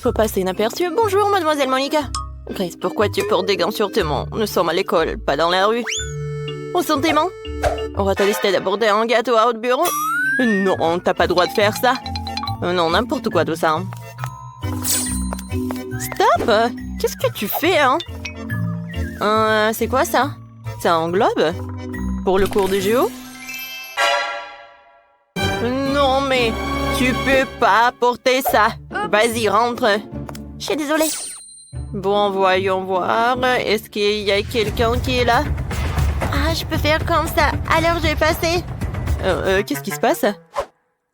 faut passer inaperçu. Bonjour, mademoiselle Monica. Grace, pourquoi tu portes des gants sur tes mains? Nous sommes à l'école, pas dans la rue. Où sont tes mains? On va te décider d'aborder un gâteau à haut de bureau. Non, t'as pas le droit de faire ça. Non, n'importe quoi tout ça. Stop! Qu'est-ce que tu fais, hein? C'est quoi ça? C'est un globe? Pour le cours de géo? Non, mais tu peux pas porter ça. Vas-y, rentre. Je suis désolée. Bon, voyons voir. Est-ce qu'il y a quelqu'un qui est là? Ah, je peux faire comme ça. Alors, je vais passer. Qu'est-ce qui se passe?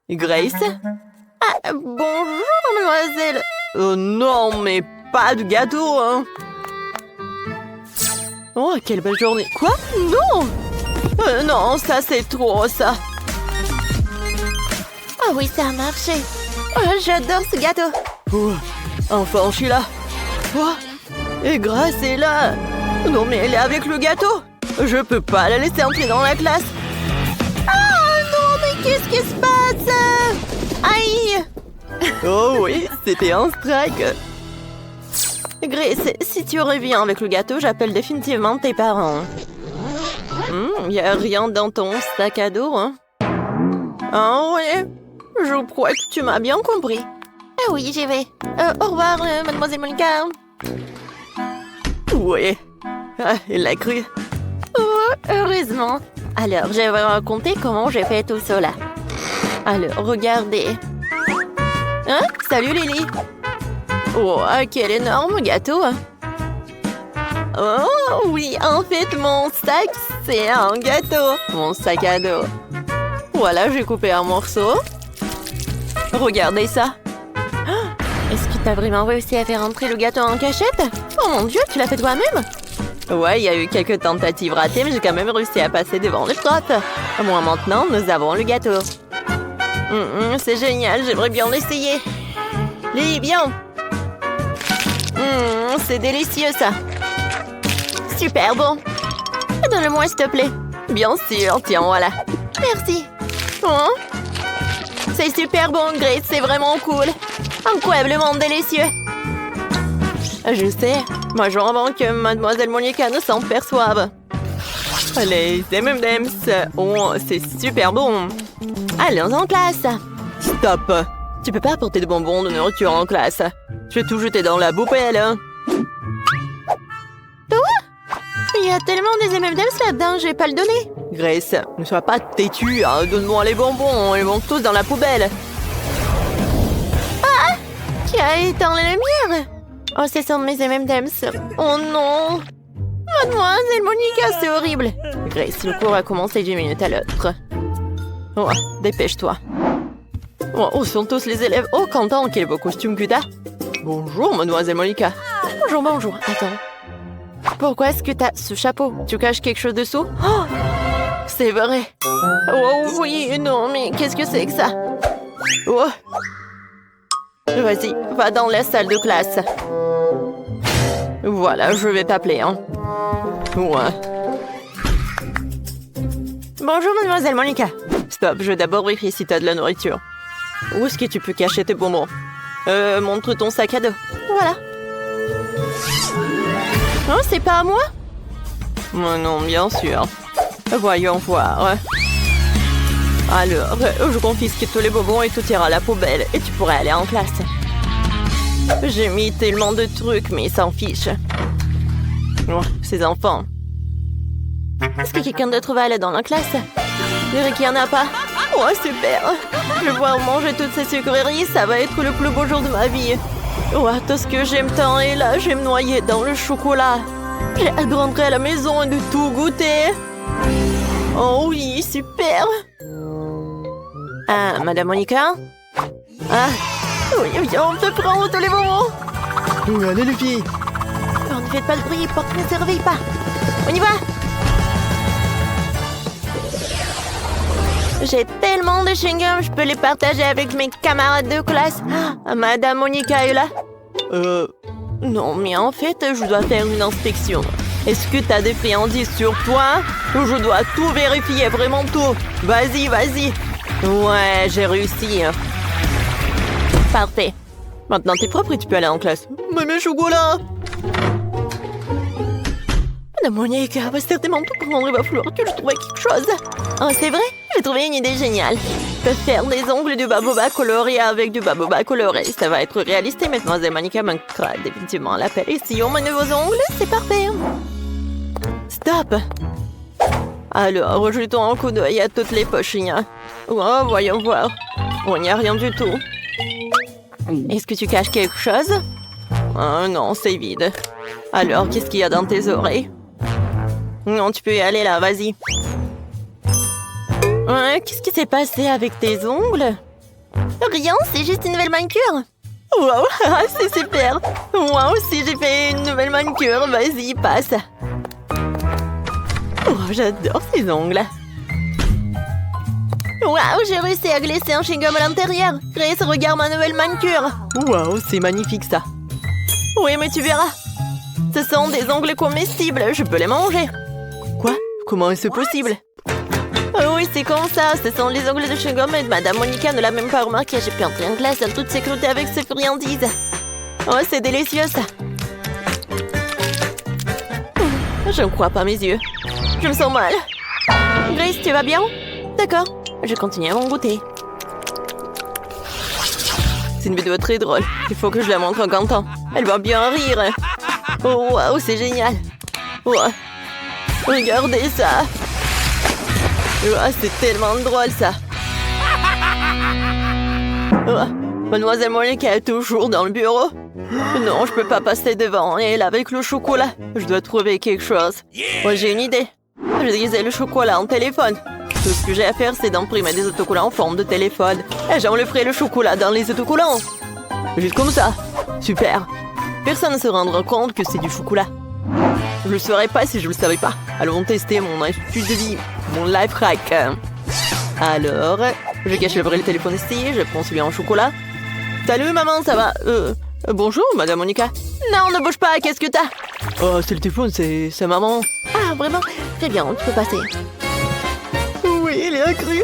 Grace? Ah, bonjour, mademoiselle. Oh non, mais pas de gâteau, hein. Oh, quelle belle journée. Quoi? Non! Non, ça, c'est trop, ça. Ah oui, ça a marché. Oh, j'adore ce gâteau. Oh, enfin, je suis là. Quoi? Et Grace est là. Non, mais elle est avec le gâteau. Je peux pas la laisser entrer dans la classe. Ah non, mais qu'est-ce qui se passe? Aïe! Oh oui, c'était un strike. Grace, si tu reviens avec le gâteau, j'appelle définitivement tes parents. Y a rien dans ton sac à dos, hein? Ah ouais, je crois que tu m'as bien compris. Ah oui, j'y vais. Au revoir, mademoiselle Monica. Ouais, elle l'a cru. Oh, heureusement. Alors, je vais vous raconter comment j'ai fait tout cela. Alors, regardez. Hein? Salut, Lily. Oh, quel énorme gâteau. Oh, oui, en fait, mon sac, c'est un gâteau. Mon sac à dos. Voilà, j'ai coupé un morceau. Regardez ça. Est-ce que t'as vraiment réussi à faire entrer le gâteau en cachette? Oh mon Dieu, tu l'as fait toi-même? Ouais, il y a eu quelques tentatives ratées, mais j'ai quand même réussi à passer devant le prof. Moi, maintenant, nous avons le gâteau. C'est génial, j'aimerais bien l'essayer. Lily, viens. C'est délicieux, ça. Super bon. Donne-le-moi, s'il te plaît. Bien sûr, tiens, voilà. Merci. Oh. C'est super bon, Grace, c'est vraiment cool. Incroyablement délicieux. Je sais, moi je avant que mademoiselle Monica ne s'en perçoive. Les M&M's, oh, c'est super bon. Allons en classe. Stop. Tu peux pas apporter de bonbons, de nourriture en classe. Je vais tout jeter dans la poubelle. Toi? Il y a tellement des M&M's là-dedans, je vais pas le donner. Grace, ne sois pas têtue, hein. Donne-moi les bonbons, ils vont tous dans la poubelle. Ah! Qui a éteint les lumières? Oh, ce sont mes M&M's. Oh non! Mademoiselle Monica, c'est horrible. Grace, le cours a commencé d'une minute à l'autre. Oh, dépêche-toi. Oh, où sont tous les élèves? Oh, Quentin, quel beau costume que t'as. Bonjour, mademoiselle Monica. Bonjour, bonjour. Attends. Pourquoi est-ce que t'as ce chapeau? Tu caches quelque chose dessous? Oh, c'est vrai. Oh oui, non, mais qu'est-ce que c'est que ça? Oh. Vas-y, va dans la salle de classe. Voilà, je vais t'appeler, hein. Ouais. Bonjour, mademoiselle Monica. Stop, je vais d'abord vérifier si t'as de la nourriture. Où est-ce que tu peux cacher tes bonbons? Montre ton sac à dos. Voilà. Oh, c'est pas à moi? Non, bien sûr. Voyons voir. Alors, je confisque tous les bonbons et tout ira à la poubelle. Et tu pourrais aller en classe. J'ai mis tellement de trucs, mais ils s'en fichent. Oh, ces enfants. Est-ce que quelqu'un d'autre va aller dans la classe? Je dirais qu'il n'y en a pas. Oh, super. Je vais pouvoir manger toutes ces sucreries. Ça va être le plus beau jour de ma vie. Oh, tout ce que j'aime tant. Et là, je vais me noyer dans le chocolat. J'ai hâte de rentrer à la maison et de tout goûter. Oh oui, super. Ah, madame Monica? Ah, oui, on te prend tous les bonbons. Allez, les filles. Oh, ne faites pas de bruit, porte ne se réveille pas. On y va. J'ai tellement de chewing-gum, je peux les partager avec mes camarades de classe. Ah, madame Monica est là? Non, mais en fait, je dois faire une inspection. Est-ce que t'as des friandises sur toi? Je dois tout vérifier, vraiment tout. Vas-y, vas-y. Ouais, j'ai réussi. Parfait. Maintenant, t'es propre et tu peux aller en classe. Mais mes chocolats! Madame Monica va certainement tout prendre. Il va falloir que je trouve quelque chose. Oh, c'est vrai? J'ai trouvé une idée géniale. Je peux faire des ongles de baboba colorés avec du baboba coloré. Ça va être réaliste et Mademoiselle Monica manquera définitivement l'appel. Et si on met de nouveaux ongles, c'est parfait. Stop! Alors, jetons un coup d'œil à toutes les poches. Oh, voyons voir. Oh, il n'y a rien du tout. Est-ce que tu caches quelque chose? Oh non, c'est vide. Alors, qu'est-ce qu'il y a dans tes oreilles? Non, tu peux y aller là, vas-y. Qu'est-ce qui s'est passé avec tes ongles? Rien, c'est juste une nouvelle manicure. Wow, c'est super. Moi aussi, j'ai fait une nouvelle manicure. Vas-y, passe. Oh, j'adore ces ongles. Waouh, j'ai réussi à glisser un chewing-gum à l'intérieur. Grace, regarde ma nouvelle manicure. Waouh, c'est magnifique ça. Oui, mais tu verras. Ce sont des ongles comestibles. Je peux les manger. Quoi? Comment est-ce possible? Oh oui, c'est comme ça. Ce sont les ongles de chewing-gum et Madame Monica ne l'a même pas remarqué. J'ai pu entrer en classe en toute sécurité avec ces friandises. Oh, c'est délicieux ça. Je ne crois pas mes yeux. Je me sens mal. Grace, tu vas bien? D'accord. Je continue à mon goûter. C'est une vidéo très drôle. Il faut que je la montre à Quentin. Elle va bien rire. Oh, waouh, c'est génial. Oh, regardez ça. Oh, c'est tellement drôle, ça. Oh, Mademoiselle Monica est toujours dans le bureau. Non, je peux pas passer devant elle avec le chocolat. Je dois trouver quelque chose. Oh, j'ai une idée. Je disais le chocolat en téléphone. Tout ce que j'ai à faire, c'est d'imprimer des autocollants en forme de téléphone. Et j'enlèverai le chocolat dans les autocollants. Juste comme ça. Super. Personne ne se rendra compte que c'est du chocolat. Je le saurais pas si je le savais pas. Allons tester mon astuce de vie. Mon life hack. Alors, je cache le téléphone ici. Je prends celui en chocolat. Salut maman, ça va? Bonjour Madame Monica. Non, ne bouge pas, qu'est-ce que t'as? Oh, c'est le téléphone, c'est maman. Ah, vraiment? Très bien, tu peux passer. Oui, il est accru.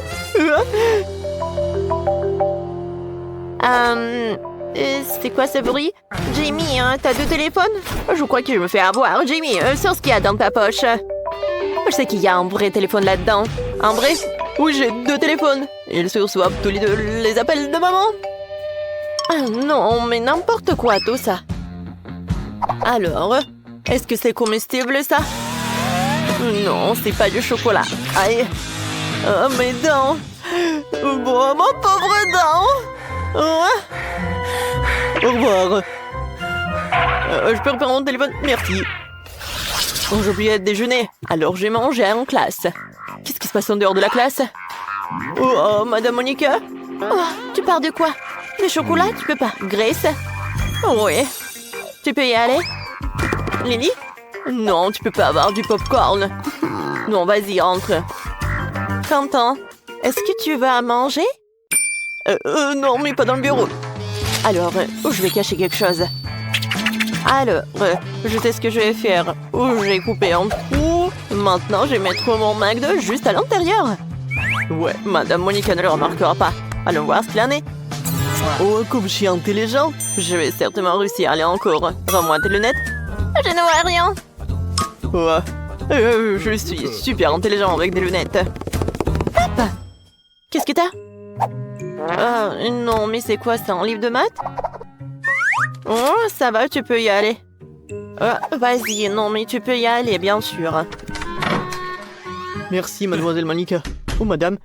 C'est quoi ce bruit? Jamie, t'as deux téléphones? Je crois que je me fais avoir. Jamie, sur ce qu'il y a dans ta poche. Je sais qu'il y a un vrai téléphone là-dedans. Un vrai? Oui, j'ai deux téléphones. Ils se reçoivent tous les deux les appels de maman. Ah non, mais n'importe quoi tout ça. Alors, est-ce que c'est comestible ça? Non, c'est pas du chocolat. Aïe. Oh, mes dents. Bon, mon pauvre dent. Au revoir. Je peux reprendre mon téléphone? Merci. Oh, j'ai oublié de déjeuner. Alors j'ai mangé en classe. Qu'est-ce qui se passe en dehors de la classe? Oh, Madame Monica? Oh, tu pars de quoi? Le chocolat, tu peux pas. Grace? Oui. Tu peux y aller? Lily? Non, tu peux pas avoir du popcorn. Non, vas-y, entre. Quentin, est-ce que tu vas manger? Non, mais pas dans le bureau. Alors, je vais cacher quelque chose. Alors, je sais ce que je vais faire. J'ai coupé en trous. Maintenant, je vais mettre mon McDo juste à l'intérieur. Ouais, Madame Monica ne le remarquera pas. Allons voir ce qu'il en est. Oh, comme je suis intelligent, je vais certainement réussir à aller en cours. Rends-moi tes lunettes. Je ne vois rien. Ouais, je suis super intelligent avec des lunettes. Hop! Qu'est-ce que t'as? Non, mais c'est quoi, c'est un livre de maths? Oh, ça va, tu peux y aller. Vas-y, non, mais tu peux y aller, bien sûr. Merci, Mademoiselle Monica. Oh, madame.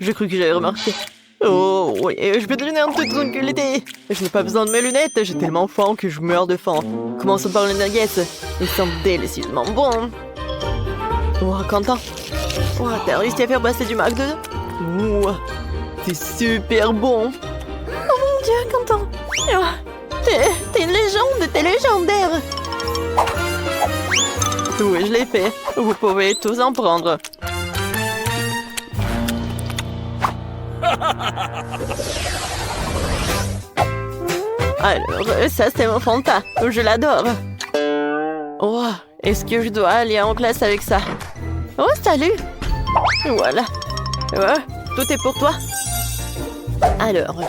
J'ai cru que j'avais remarqué. Oh, oui, je peux te donner un petit tranquillité. Je n'ai pas besoin de mes lunettes, j'ai tellement faim que je meurs de faim. Commençons par les nuggets. Ils sont délicieusement bons. Oh, Quentin. Oh, t'as réussi à faire passer du McDo? Oh, c'est super bon. Oh mon Dieu, Quentin. Oh, t'es une légende, t'es légendaire. Oui, je l'ai fait. Vous pouvez tous en prendre. Alors, ça c'est mon Fanta. Je l'adore. Oh, est-ce que je dois aller en classe avec ça? Oh, salut. Voilà. Tout est pour toi. Alors,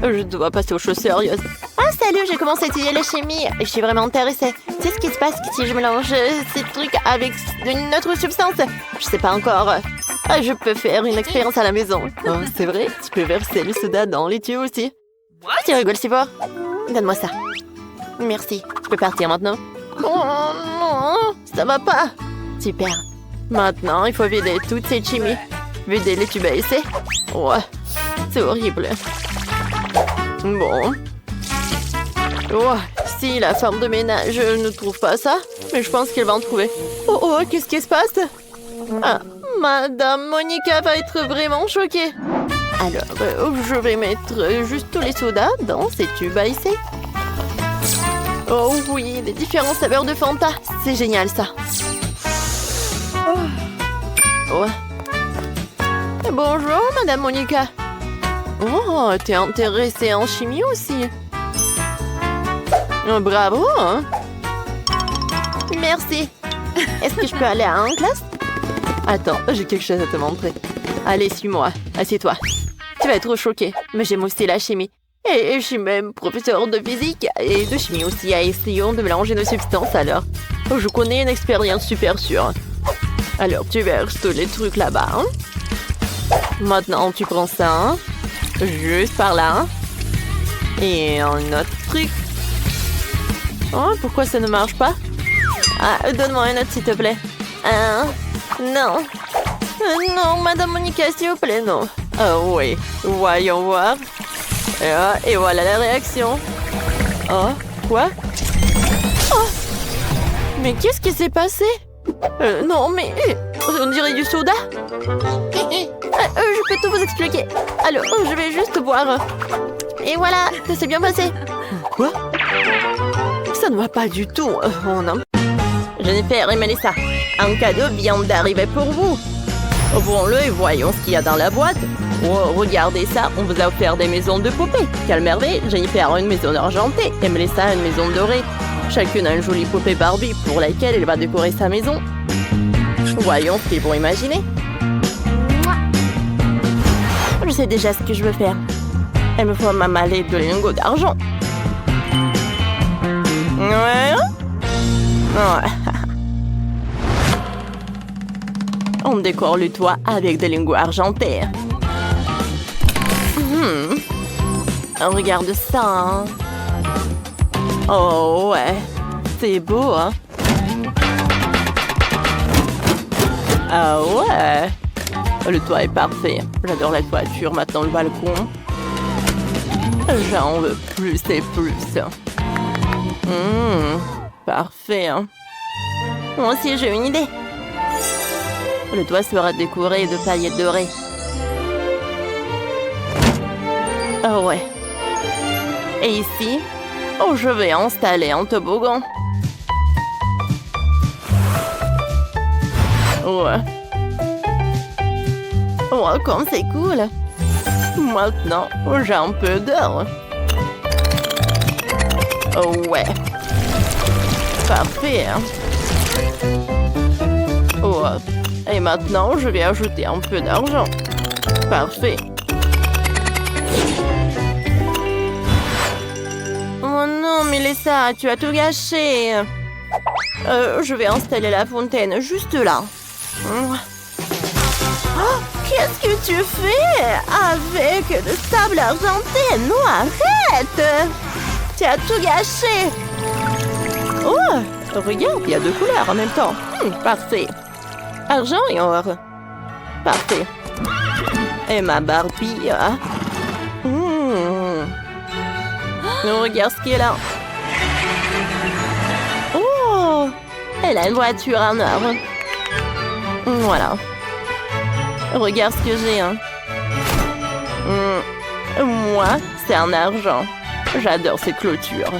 je dois passer aux choses sérieuses. Ah, salut, j'ai commencé à étudier la chimie. Je suis vraiment intéressée. Tu sais ce qui se passe si je mélange ces trucs avec une autre substance? Je sais pas encore. Ah, je peux faire une expérience à la maison. Oh, c'est vrai, tu peux verser le soda dans les tuyaux aussi. Tu rigoles si fort? Donne-moi ça. Merci. Je peux partir maintenant? Oh non, ça va pas. Super. Maintenant, il faut vider toute cette chimie. Vider les tubes à essai. Ouais, c'est horrible. Bon. Oh, si la femme de ménage ne trouve pas ça, mais je pense qu'elle va en trouver. Oh, oh, qu'est-ce qui se passe? Ah, Madame Monica va être vraiment choquée. Alors, je vais mettre juste tous les sodas dans ces tubes à essai. Oh oui, les différents saveurs de Fanta. C'est génial, ça. Oh. Bonjour, Madame Monica. Oh, t'es intéressée en chimie aussi. Oh, bravo, hein? Merci. Est-ce que je peux aller en classe? Attends, j'ai quelque chose à te montrer. Allez, suis-moi. Assieds-toi. Tu vas être choquée, mais j'aime aussi la chimie. Et je suis même professeur de physique et de chimie aussi. Essayons de mélanger nos substances alors. Je connais une expérience super sûre. Alors, tu verses tous les trucs là-bas. Hein? Maintenant, tu prends ça. Hein? Juste par là. Hein? Et un autre truc. Oh, pourquoi ça ne marche pas? Ah, donne-moi un autre, s'il te plaît. Non. Non, Madame Monica, s'il vous plaît, non. Ah oui, voyons voir. Et voilà la réaction. Oh, quoi? Oh, mais qu'est-ce qui s'est passé? Non, mais on dirait du soda. Je peux tout vous expliquer. Alors, je vais juste boire. Et voilà, ça s'est bien passé. Quoi? Ça ne va pas du tout. Oh non. Jennifer et Melissa, un cadeau vient d'arriver pour vous. Ouvrons-le et voyons ce qu'il y a dans la boîte. Oh, regardez ça, on vous a offert des maisons de poupées. Quelle merveille! Jennifer a une maison argentée et Melissa a une maison dorée. Chacune a une jolie poupée Barbie pour laquelle elle va décorer sa maison. Voyons ce qu'ils vont imaginer. Je sais déjà ce que je veux faire. Il me faut ma mallette de lingots d'argent. Ouais. On décore le toit avec des lingots argentés. Regarde ça. Hein. Oh ouais, c'est beau, hein? Ah ouais. Le toit est parfait. J'adore la toiture, maintenant le balcon. J'en veux plus et plus. Parfait. Hein. Moi aussi, j'ai une idée. Le toit sera décoré de paillettes dorées. Oh ouais. Et ici, je vais installer un toboggan. Ouais. Oh, comme c'est cool. Maintenant, j'ai un peu d'or. Oh ouais. Parfait. Hein? Oh. Et maintenant, je vais ajouter un peu d'argent. Parfait. Oh non, Melissa, tu as tout gâché. Je vais installer la fontaine juste là. Oh, qu'est-ce que tu fais avec le sable argenté? Non, arrête! Tu as tout gâché. Oh, regarde, il y a deux couleurs en même temps. Parfait. Argent et or. Parfait. Et ma Barbie. Regarde ce qui est là. Oh, elle a une voiture en or. Voilà. Regarde ce que j'ai. Hein. Moi, c'est en argent. J'adore ces clôtures.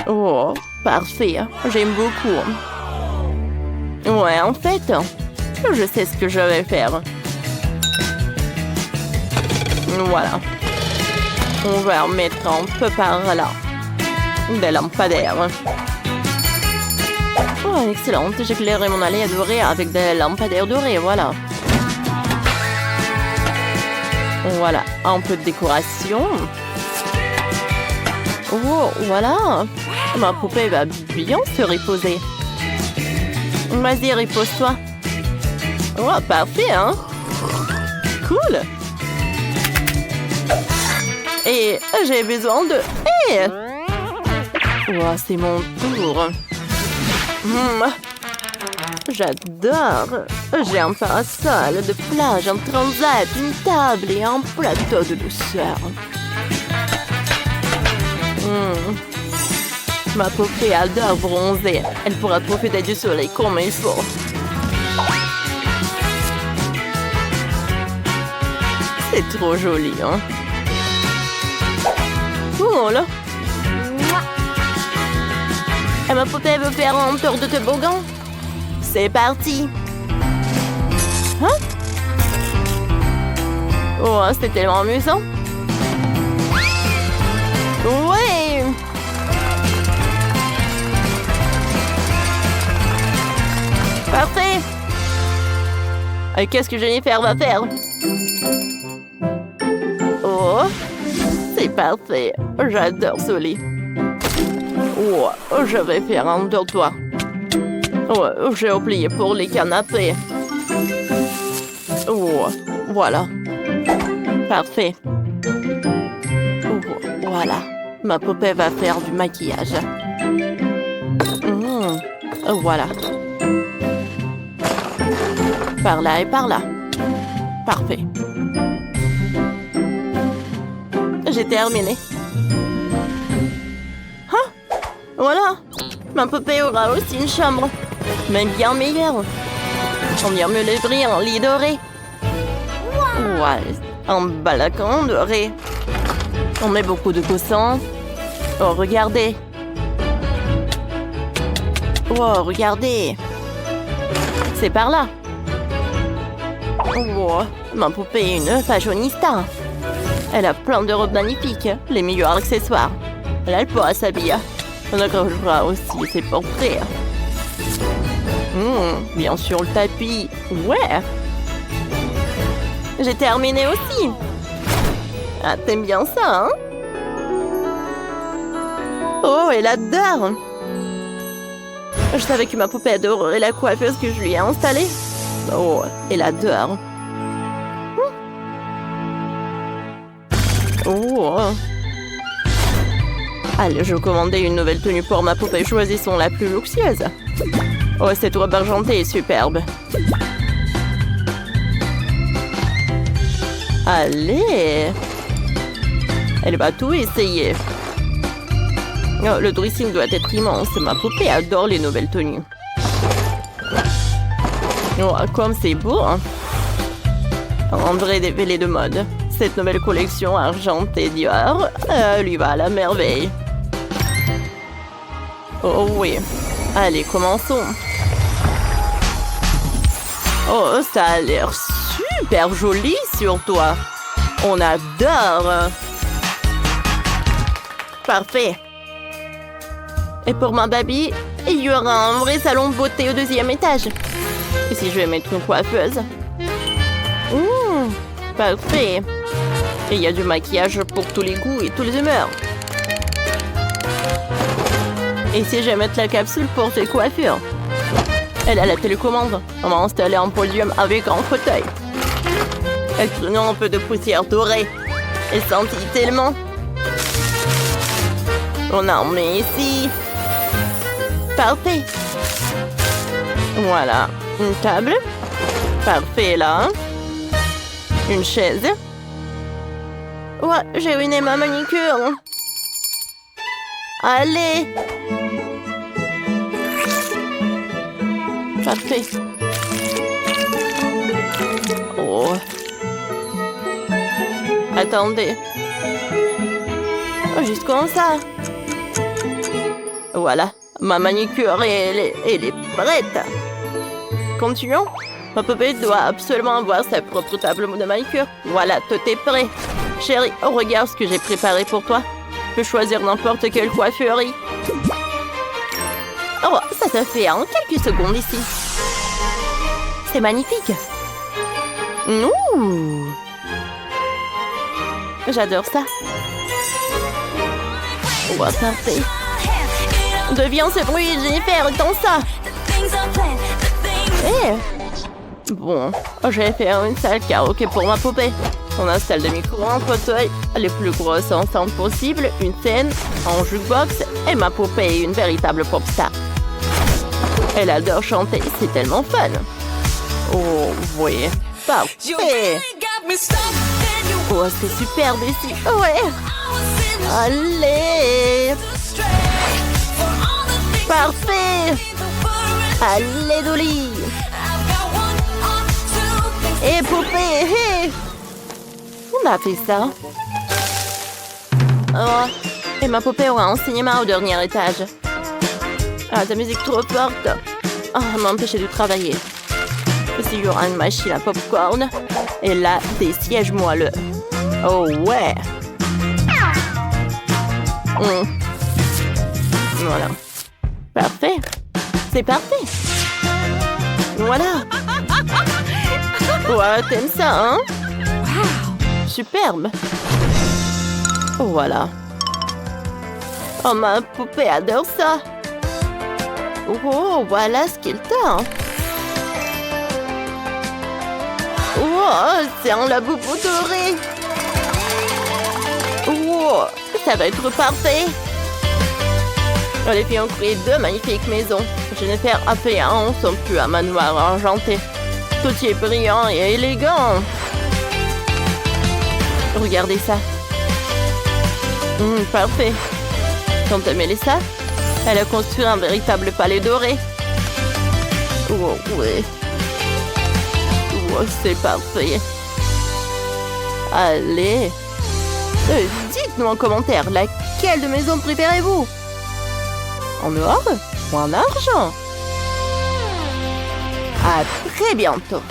Oh, parfait. J'aime beaucoup. Ouais, en fait, je sais ce que je vais faire. Voilà. On va en mettre un peu par là. Des lampadaires. Oh, excellent. J'éclairerai mon allée dorée avec des lampadaires dorés, voilà. Voilà, un peu de décoration. Oh, voilà. Ma poupée va bien se reposer. Vas-y, repose-toi. Oh, parfait, hein? Cool. Et j'ai besoin de... Hey! Oh, c'est mon tour. J'adore. J'ai un parasol de plage, un transat, une table et un plateau de douceur. Ma poupée adore bronzer. Elle pourra profiter du soleil comme il faut. C'est trop joli, hein? Cool. Et ma poupée veut faire un tour de toboggan? C'est parti. Hein? Oh, c'était tellement amusant. Ouais. Parfait. Et qu'est-ce que Jennifer va faire? Oh, c'est parfait. J'adore ce lit. Oh, je vais faire un dortoir. Oh, j'ai oublié pour les canapés. Oh, voilà. Parfait. Oh, voilà. Ma poupée va faire du maquillage. Voilà. Par là et par là. Parfait. J'ai terminé. Ah, voilà. Ma poupée aura aussi une chambre. Mais bien meilleure. On vient me livrer un lit doré. Ouais, un balcon doré. On met beaucoup de coussins. Oh, regardez. Oh, regardez. C'est par là. Oh, ma poupée est une fashionista. Elle a plein de robes magnifiques, les meilleurs accessoires. Là, elle pourra s'habiller. On accrochera aussi ses portraits. Bien sûr, le tapis. Ouais. J'ai terminé aussi. Ah, t'aimes bien ça, hein? Oh, elle adore. Je savais que ma poupée adorerait la coiffeuse que je lui ai installée. Oh, elle adore. Oh. Allez, je commandais une nouvelle tenue pour ma poupée. Choisissons la plus luxueuse. Oh, cette robe argentée est superbe. Allez. Elle va tout essayer. Oh, le dressing doit être immense. Ma poupée adore les nouvelles tenues. Oh, comme c'est beau, hein? Un vrai défilé de mode. Cette nouvelle collection argentée Dior lui va à la merveille. Oh oui. Allez, commençons. Oh, ça a l'air super joli sur toi. On adore. Parfait. Et pour ma baby, il y aura un vrai salon de beauté au 2e étage. Et si je vais mettre une coiffeuse? Parfait. Et il y a du maquillage pour tous les goûts et toutes les humeurs. Et si je vais mettre la capsule pour tes coiffures? Elle a la télécommande. On va installer un podium avec un fauteuil. Elle traîne un peu de poussière dorée. Elle sentit tellement. On en met ici. Parfait. Voilà. Une table. Parfait là. Une chaise. Ouais, j'ai ruiné ma manicure. Allez. Parfait. Oh. Attendez. Oh, juste comme ça. Voilà. Ma manicure, elle est prête. Continuons. Ma poupée doit absolument avoir sa propre table de manicure. Voilà, tout est prêt. Chérie, regarde ce que j'ai préparé pour toi. Tu peux choisir n'importe quelle coiffurie. Oh, ça se fait en quelques secondes ici. C'est magnifique. Ouh. J'adore ça. Oh, parfait. Deviens ce bruit, Jennifer, dans ça. Bon, je vais faire une salle karaoké pour ma poupée. On installe des micros, un fauteuil, les plus grosses enceintes possibles, une scène, un jukebox et ma poupée est une véritable pop star. Elle adore chanter, c'est tellement fun. Oh, oui, parfait. Oh, c'est superbe ici. Ouais. Allez. Parfait. Allez, Dolly. Et poupée, hé. On a fait ça. Oh, et ma poupée aura un cinéma au dernier étage. Ah, ta musique trop forte. Ah, m'empêcher de travailler. Ici, il y aura une machine à popcorn. Et là, des sièges moelleux. Oh, ouais. Voilà. Parfait. C'est parfait. Voilà. Ouais, t'aimes ça, hein? Superbe. Voilà. Oh, ma poupée adore ça. Oh, voilà ce qu'il t'a. Oh, c'est un laboubou doré. Oh, ça va être parfait. Les filles ont créé 2 magnifiques maisons. Jennifer a fait un son plus un manoir argenté. Tout y est brillant et élégant. Regardez ça. Parfait. Quand elle mêlé ça, elle a construit un véritable palais doré. Oh, oui. Oh, c'est parfait. Allez. Dites-nous en commentaire, laquelle de maison préférez-vous? En or ou en argent? À très bientôt.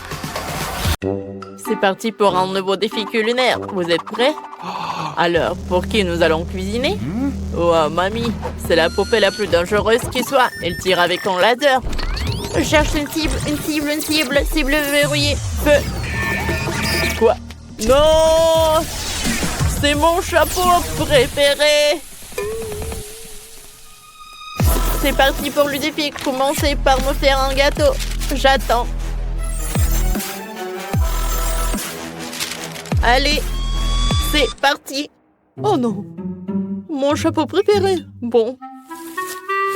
C'est parti pour un nouveau défi culinaire. Vous êtes prêts? Alors, pour qui nous allons cuisiner? Oh, mamie, c'est la poupée la plus dangereuse qui soit. Elle tire avec un laser. Je cherche une cible. Cible verrouillée. Feu. Quoi? Non! C'est mon chapeau préféré. C'est parti pour le défi. Commencez par me faire un gâteau. J'attends. Allez, c'est parti. Oh non, mon chapeau préféré. Bon,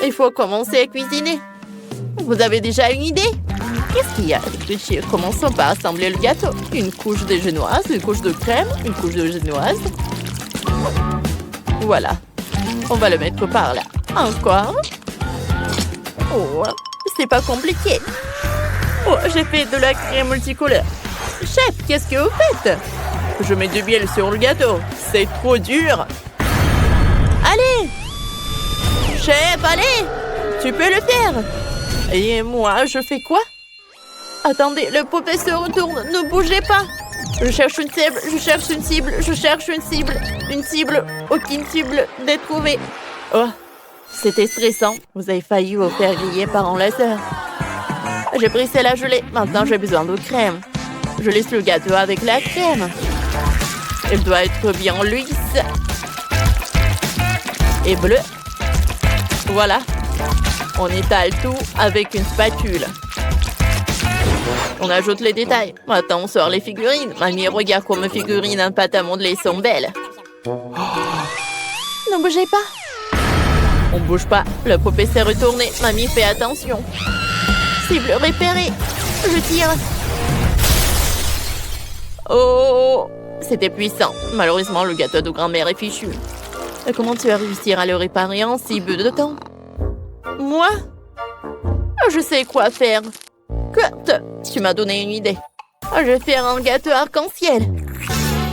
il faut commencer à cuisiner. Vous avez déjà une idée? Qu'est-ce qu'il y a? Réfléchir. Commençons par assembler le gâteau. Une couche de génoise, une couche de crème, une couche de génoise. Voilà. On va le mettre par là. Encore. Oh, c'est pas compliqué. Oh, j'ai fait de la crème multicolore. Chef, qu'est-ce que vous faites? Je mets du miel sur le gâteau. C'est trop dur. Allez! Chef, allez! Tu peux le faire. Et moi, je fais quoi? Attendez, le poupée se retourne. Ne bougez pas. Je cherche une cible, je cherche une cible, je cherche une cible. Une cible, aucune cible n'est trouvée. Oh, c'était stressant. Vous avez failli vous faire griller par un laser. J'ai pressé la gelée. Maintenant, j'ai besoin de crème. Je laisse le gâteau avec la crème. Elle doit être bien lisse. Et bleu. Voilà. On étale tout avec une spatule. On ajoute les détails. Maintenant, on sort les figurines. Mamie, regarde comme mes figurines en pâte à modeler sont belles. Ne bougez pas. On bouge pas. Le poupée s'est retourné. Mamie, fais attention. Cible repérée. Je tire. Oh, c'était puissant. Malheureusement, le gâteau de grand-mère est fichu. Et comment tu vas réussir à le réparer en si peu de temps? Moi? Je sais quoi faire. Kurt, tu m'as donné une idée. Je vais faire un gâteau arc-en-ciel.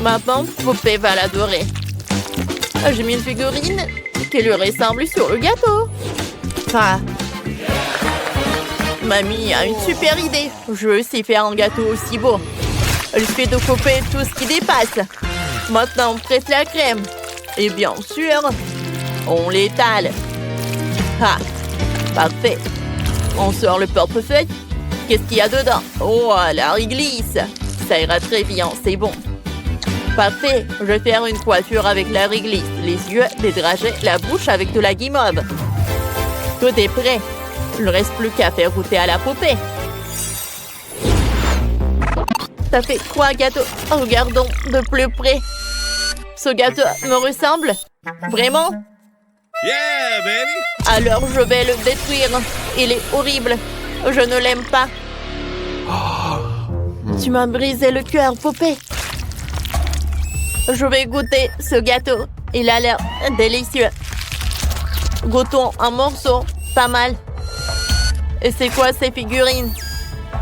Ma pauvre poupée va l'adorer. J'ai mis une figurine qui lui ressemble sur le gâteau. Ah. Mamie a une super idée. Je veux aussi faire un gâteau aussi beau. Elle fait de couper tout ce qui dépasse. Maintenant, on presse la crème. Et bien sûr, on l'étale. Ah, parfait. On sort le portefeuille. Qu'est-ce qu'il y a dedans? Oh, là, il glisse. Ça ira très bien, c'est bon. Parfait. Je vais faire une coiffure avec la réglisse, les yeux, les dragées, la bouche avec de la guimauve. Tout est prêt. Il ne reste plus qu'à faire goûter à la poupée. Ça fait quoi, gâteau? Regardons de plus près. Ce gâteau me ressemble? Vraiment? Yeah, baby! Alors je vais le détruire. Il est horrible. Je ne l'aime pas. Tu m'as brisé le cœur, poupée. Je vais goûter ce gâteau. Il a l'air délicieux. Goûtons un morceau. Pas mal. Et c'est quoi ces figurines?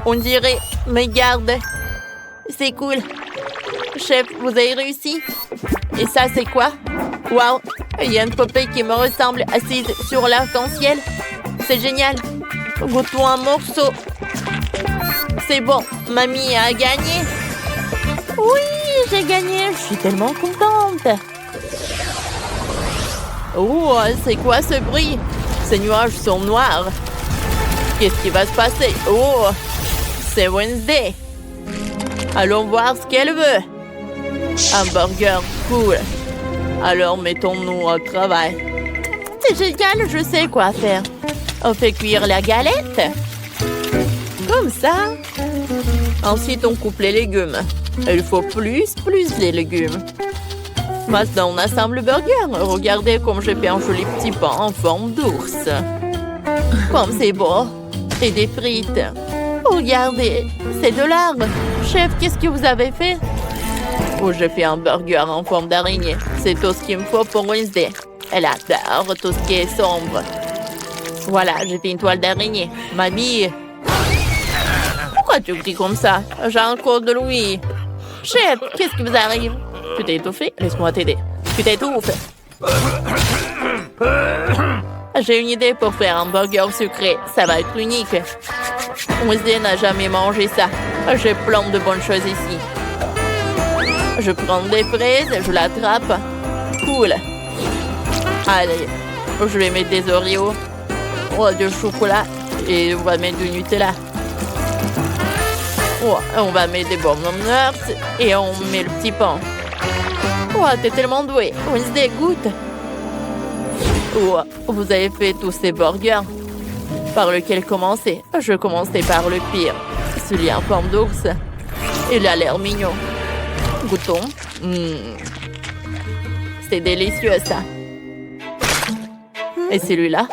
On dirait mes gardes. C'est cool. Chef, vous avez réussi? Et ça, c'est quoi? Waouh! Il y a une poupée qui me ressemble assise sur l'arc-en-ciel. C'est génial. Goûtons un morceau. C'est bon. Mamie a gagné. Oui, j'ai gagné. Je suis tellement contente. Oh, c'est quoi ce bruit? Ces nuages sont noirs. Qu'est-ce qui va se passer? Oh, c'est Wednesday. Allons voir ce qu'elle veut. Un burger cool. Alors mettons-nous au travail. C'est génial, je sais quoi faire. On fait cuire la galette. Comme ça. Ensuite, on coupe les légumes. Il faut plus de légumes. Maintenant, on assemble le burger. Regardez comme j'ai fait un joli petit pain en forme d'ours. Comme c'est beau. Et des frites. Regardez, c'est de l'art. Chef, qu'est-ce que vous avez fait? Oh, j'ai fait un burger en forme d'araignée. C'est tout ce qu'il me faut pour Wednesday. Elle adore tout ce qui est sombre. Voilà, j'ai fait une toile d'araignée. Mamie. Pourquoi tu cries comme ça? J'ai un code de Louis. Chef, qu'est-ce qui vous arrive? Tu t'es étouffé? Laisse-moi t'aider. Tu t'étouffes. J'ai une idée pour faire un burger sucré. Ça va être unique. Wednesday n'a jamais mangé ça. J'ai plein de bonnes choses ici. Je prends des fraises, je l'attrape. Cool. Allez, je vais mettre des Oreos. Oh, du chocolat. Et on va mettre du Nutella. Oh, on va mettre des bonbons nuts. Et on met le petit pain. Oh, t'es tellement doué. Wednesday, goûte. Oh, vous avez fait tous ces burgers. Par lequel commencer? Je commençais par le pire. Celui en forme d'ours. Il a l'air mignon. Goûtons. C'est délicieux, ça. Et celui-là?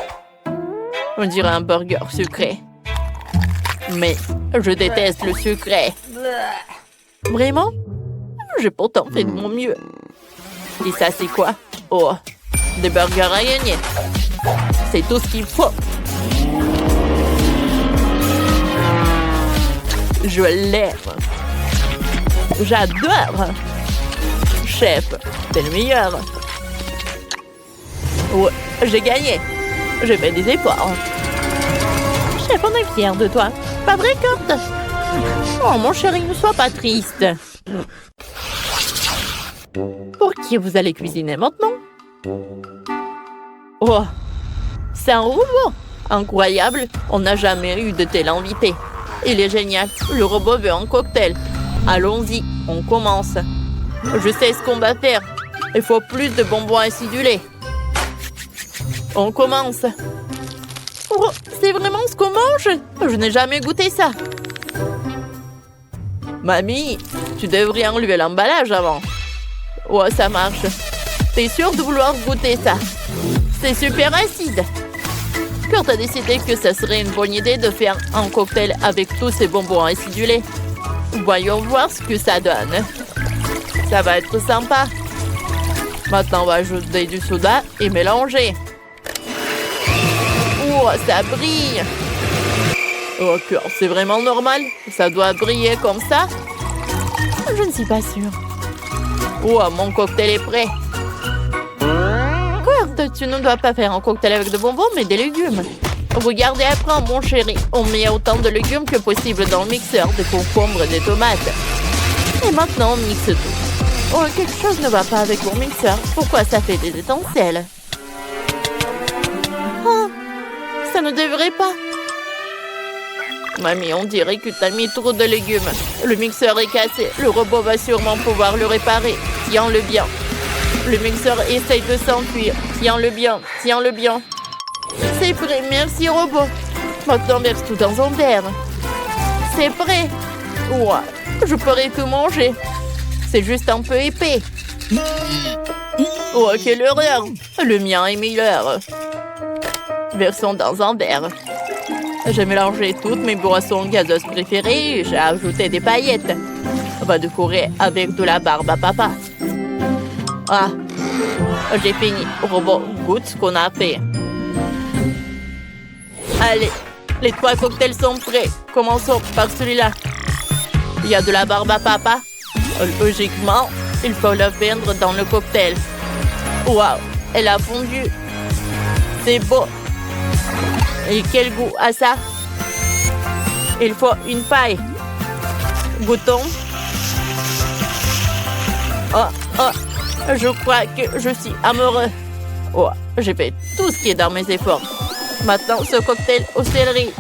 On dirait un burger sucré. Mais je déteste le sucré. Vraiment? J'ai pourtant fait de mon mieux. Et ça, c'est quoi? Oh, des burgers à gagner. C'est tout ce qu'il faut. Je l'aime. J'adore. Chef, t'es le meilleur. Ouais, j'ai gagné. J'ai fait des efforts. Chef, on est fiers de toi. Pas vrai, Kurt? Oh, mon chéri, ne sois pas triste. Pour qui vous allez cuisiner maintenant? Oh, c'est un robot. Incroyable. On n'a jamais eu de tel invité. Il est génial. Le robot veut un cocktail. Allons-y, on commence. Je sais ce qu'on va faire. Il faut plus de bonbons acidulés. On commence. Oh, c'est vraiment ce qu'on mange? Je n'ai jamais goûté ça. Mamie, tu devrais enlever l'emballage avant. Oh, ça marche. T'es sûre de vouloir goûter ça? C'est super acide. Kurt a décidé que ça serait une bonne idée de faire un cocktail avec tous ces bonbons acidulés. Voyons voir ce que ça donne. Ça va être sympa. Maintenant, on va ajouter du soda et mélanger. Oh, ça brille. Oh, Kurt, c'est vraiment normal? Ça doit briller comme ça? Je ne suis pas sûre. Oh, mon cocktail est prêt. Kurt, tu ne dois pas faire un cocktail avec de bonbons, mais des légumes. Regardez après, mon chéri. On met autant de légumes que possible dans le mixeur, des concombres et des tomates. Et maintenant, on mixe tout. Oh, quelque chose ne va pas avec mon mixeur. Pourquoi ça fait des étincelles? Oh, ça ne devrait pas. Mamie, on dirait que t'as mis trop de légumes. Le mixeur est cassé. Le robot va sûrement pouvoir le réparer. Tiens-le bien. Le mixeur essaye de s'enfuir. Tiens-le bien. Tiens-le bien. C'est prêt. Merci, robot. Maintenant, verse tout dans son verre. C'est prêt. Ouah, je pourrais tout manger. C'est juste un peu épais. Oh, quelle horreur. Le mien est meilleur. Versons dans un verre. J'ai mélangé toutes mes boissons gazeuses préférées et j'ai ajouté des paillettes. On va décorer avec de la barbe à papa. Ah, j'ai fini. Robot, goûte ce qu'on a fait. Allez, les 3 cocktails sont prêts. Commençons par celui-là. Il y a de la barbe à papa. Logiquement, il faut la fondre dans le cocktail. Waouh, elle a fondu. C'est beau. Et quel goût a ça? Il faut une paille. Goûtons. Oh, je crois que je suis amoureux. Oh, j'ai fait tout ce qui est dans mes efforts. Maintenant, ce cocktail au céleri.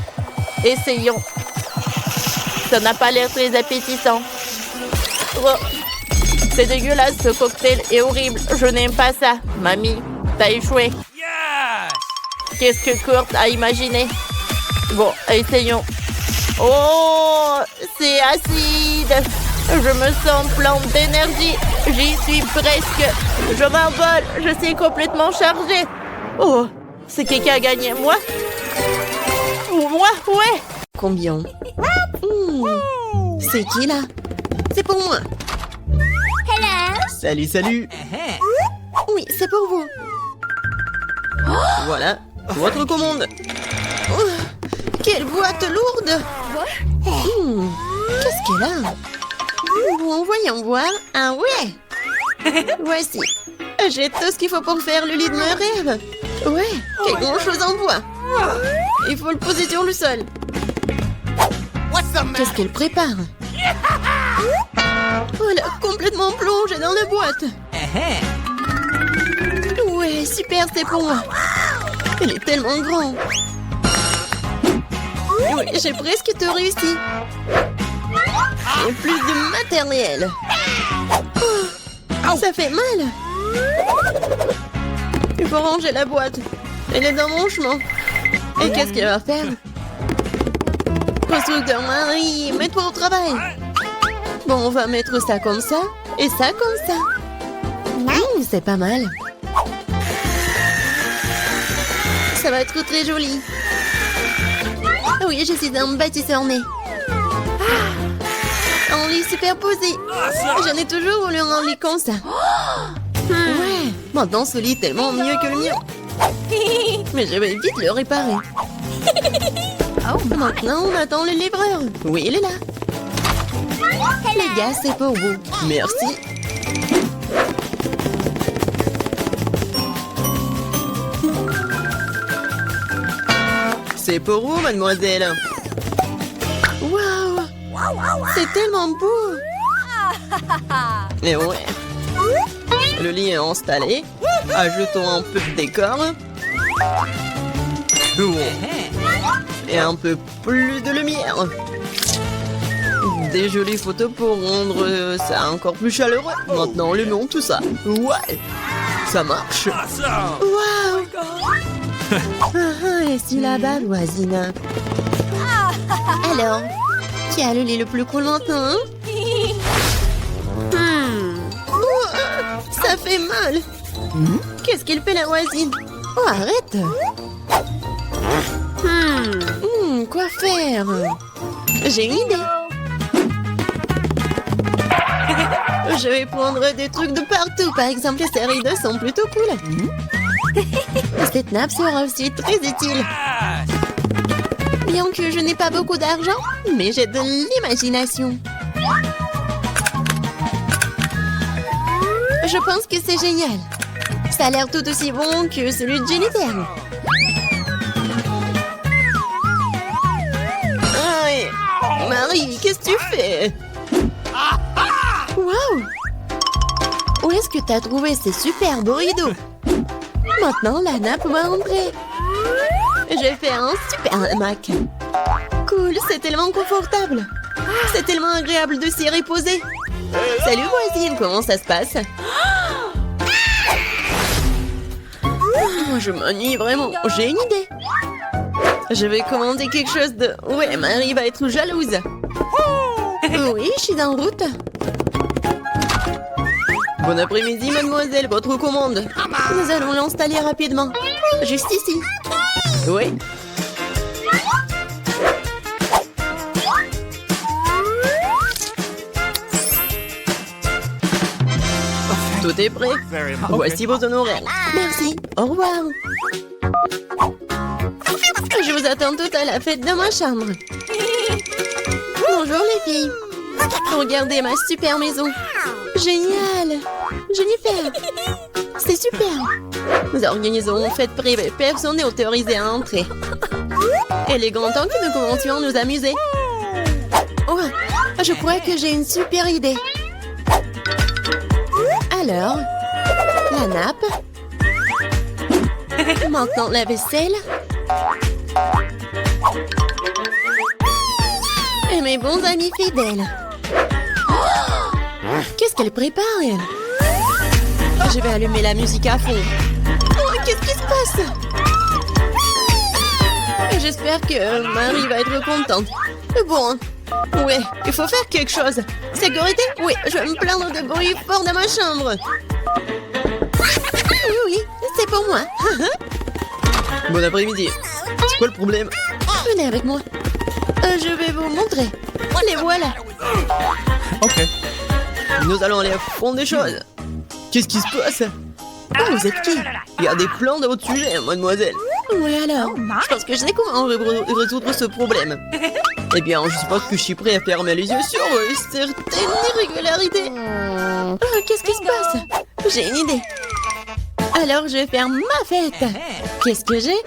Essayons. Ça n'a pas l'air très appétissant. Oh, c'est dégueulasse, ce cocktail est horrible. Je n'aime pas ça. Mamie, t'as échoué. Qu'est-ce que Kurt a imaginé? Bon, essayons. Oh, c'est acide. Je me sens plein d'énergie. J'y suis presque. Je m'envole. Je suis complètement chargée. Oh, c'est qui a gagné? Moi? Ou moi? Ouais. Combien? C'est qui là? C'est pour moi. Salut, salut. Oui, c'est pour vous. Voilà, votre commande. Oh, quelle boîte lourde. Qu'est-ce qu'elle a? Bon, voyons voir. Ah ouais. Voici. J'ai tout ce qu'il faut pour faire le lit de mes rêves. Ouais, quelque grande chose en bois. Il faut le poser sur le sol. Qu'est-ce qu'elle prépare? Voilà, complètement plongée dans la boîte. Ouais, super, c'est pour moi. Elle est tellement grande. Oui, j'ai presque tout réussi. Et plus de matériel. Oh, ça fait mal. Il faut ranger la boîte. Elle est dans mon chemin. Et qu'est-ce qu'elle va faire? Constructeur Marie, mets-toi au travail. Bon, on va mettre ça comme ça et ça comme ça. C'est pas mal. Ça va être très joli. Oui, je suis un bâtisseur né. Un lit superposé. J'en ai toujours voulu un lit comme ça. Ouais, maintenant ce lit est tellement mieux que le mien. Mais je vais vite le réparer. Maintenant, on attend le livreur. Oui, il est là. Les gars, c'est pour vous. Merci. C'est pour vous, mademoiselle. Waouh! C'est tellement beau. Et ouais. Le lit est installé. Ajoutons un peu de décor. Et un peu plus de lumière. Des jolies photos pour rendre ça encore plus chaleureux. Maintenant, allumons tout ça. Ouais, ça marche. Waouh! Et si là-bas, voisine. Alors, qui a le lit le plus cool maintenant, hein? Ça fait mal. Qu'est-ce qu'il fait la voisine? Oh, arrête. Quoi faire? J'ai une idée. Je vais prendre des trucs de partout. Par exemple, ces rideaux sont plutôt cool. Cette nappe sera aussi très utile. Bien que je n'ai pas beaucoup d'argent, mais j'ai de l'imagination. Je pense que c'est génial. Ça a l'air tout aussi bon que celui de Jennifer. Aïe. Marie, qu'est-ce que tu fais? Waouh! Où est-ce que tu as trouvé ces superbes rideaux? Maintenant, la nappe va entrer. Je vais faire un super hamac. cool, c'est tellement confortable. C'est tellement agréable de s'y reposer. Salut voisine, comment ça se passe? Je m'ennuie vraiment. J'ai une idée. Je vais commander quelque chose de... Ouais, Marie va être jalouse. Oui, je suis en route. Bon après-midi, mademoiselle, votre commande. Nous allons l'installer rapidement. Juste ici. Oui. Tout est prêt. Voici vos honoraires. Merci. Au revoir. Je vous attends toutes à la fête de ma chambre. Bonjour les filles. Regardez ma super maison. Génial. Jennifer. C'est super. Nous organisons une fête privée. Personne n'est autorisé à entrer. Il est grand temps que nous commencions à nous amuser. Oh, je crois que j'ai une super idée. Alors, la nappe. Maintenant la vaisselle. Et mes bons amis fidèles. Oh, qu'est-ce qu'elle prépare, elle? Je vais allumer la musique à fond. Oh, qu'est-ce qui se passe? J'espère que Marie va être contente. Bon, ouais, il faut faire quelque chose. Sécurité? Oui, je vais me plaindre de bruit fort dans ma chambre. Oui, c'est pour moi. Bon après-midi. C'est quoi le problème? Venez avec moi. Je vais vous montrer. Les voilà. Ok. Nous allons aller au fond des choses. Qu'est-ce qui se passe? Oh, vous êtes qui? Il y a des plans de votre sujet, mademoiselle. Oui alors, Je pense que je sais comment résoudre ce problème. Eh bien, je suppose que je suis prêt à fermer les yeux sur certaines irrégularités. Oh, qu'est-ce qui se passe? J'ai une idée. Alors, je vais faire ma fête. Qu'est-ce que j'ai?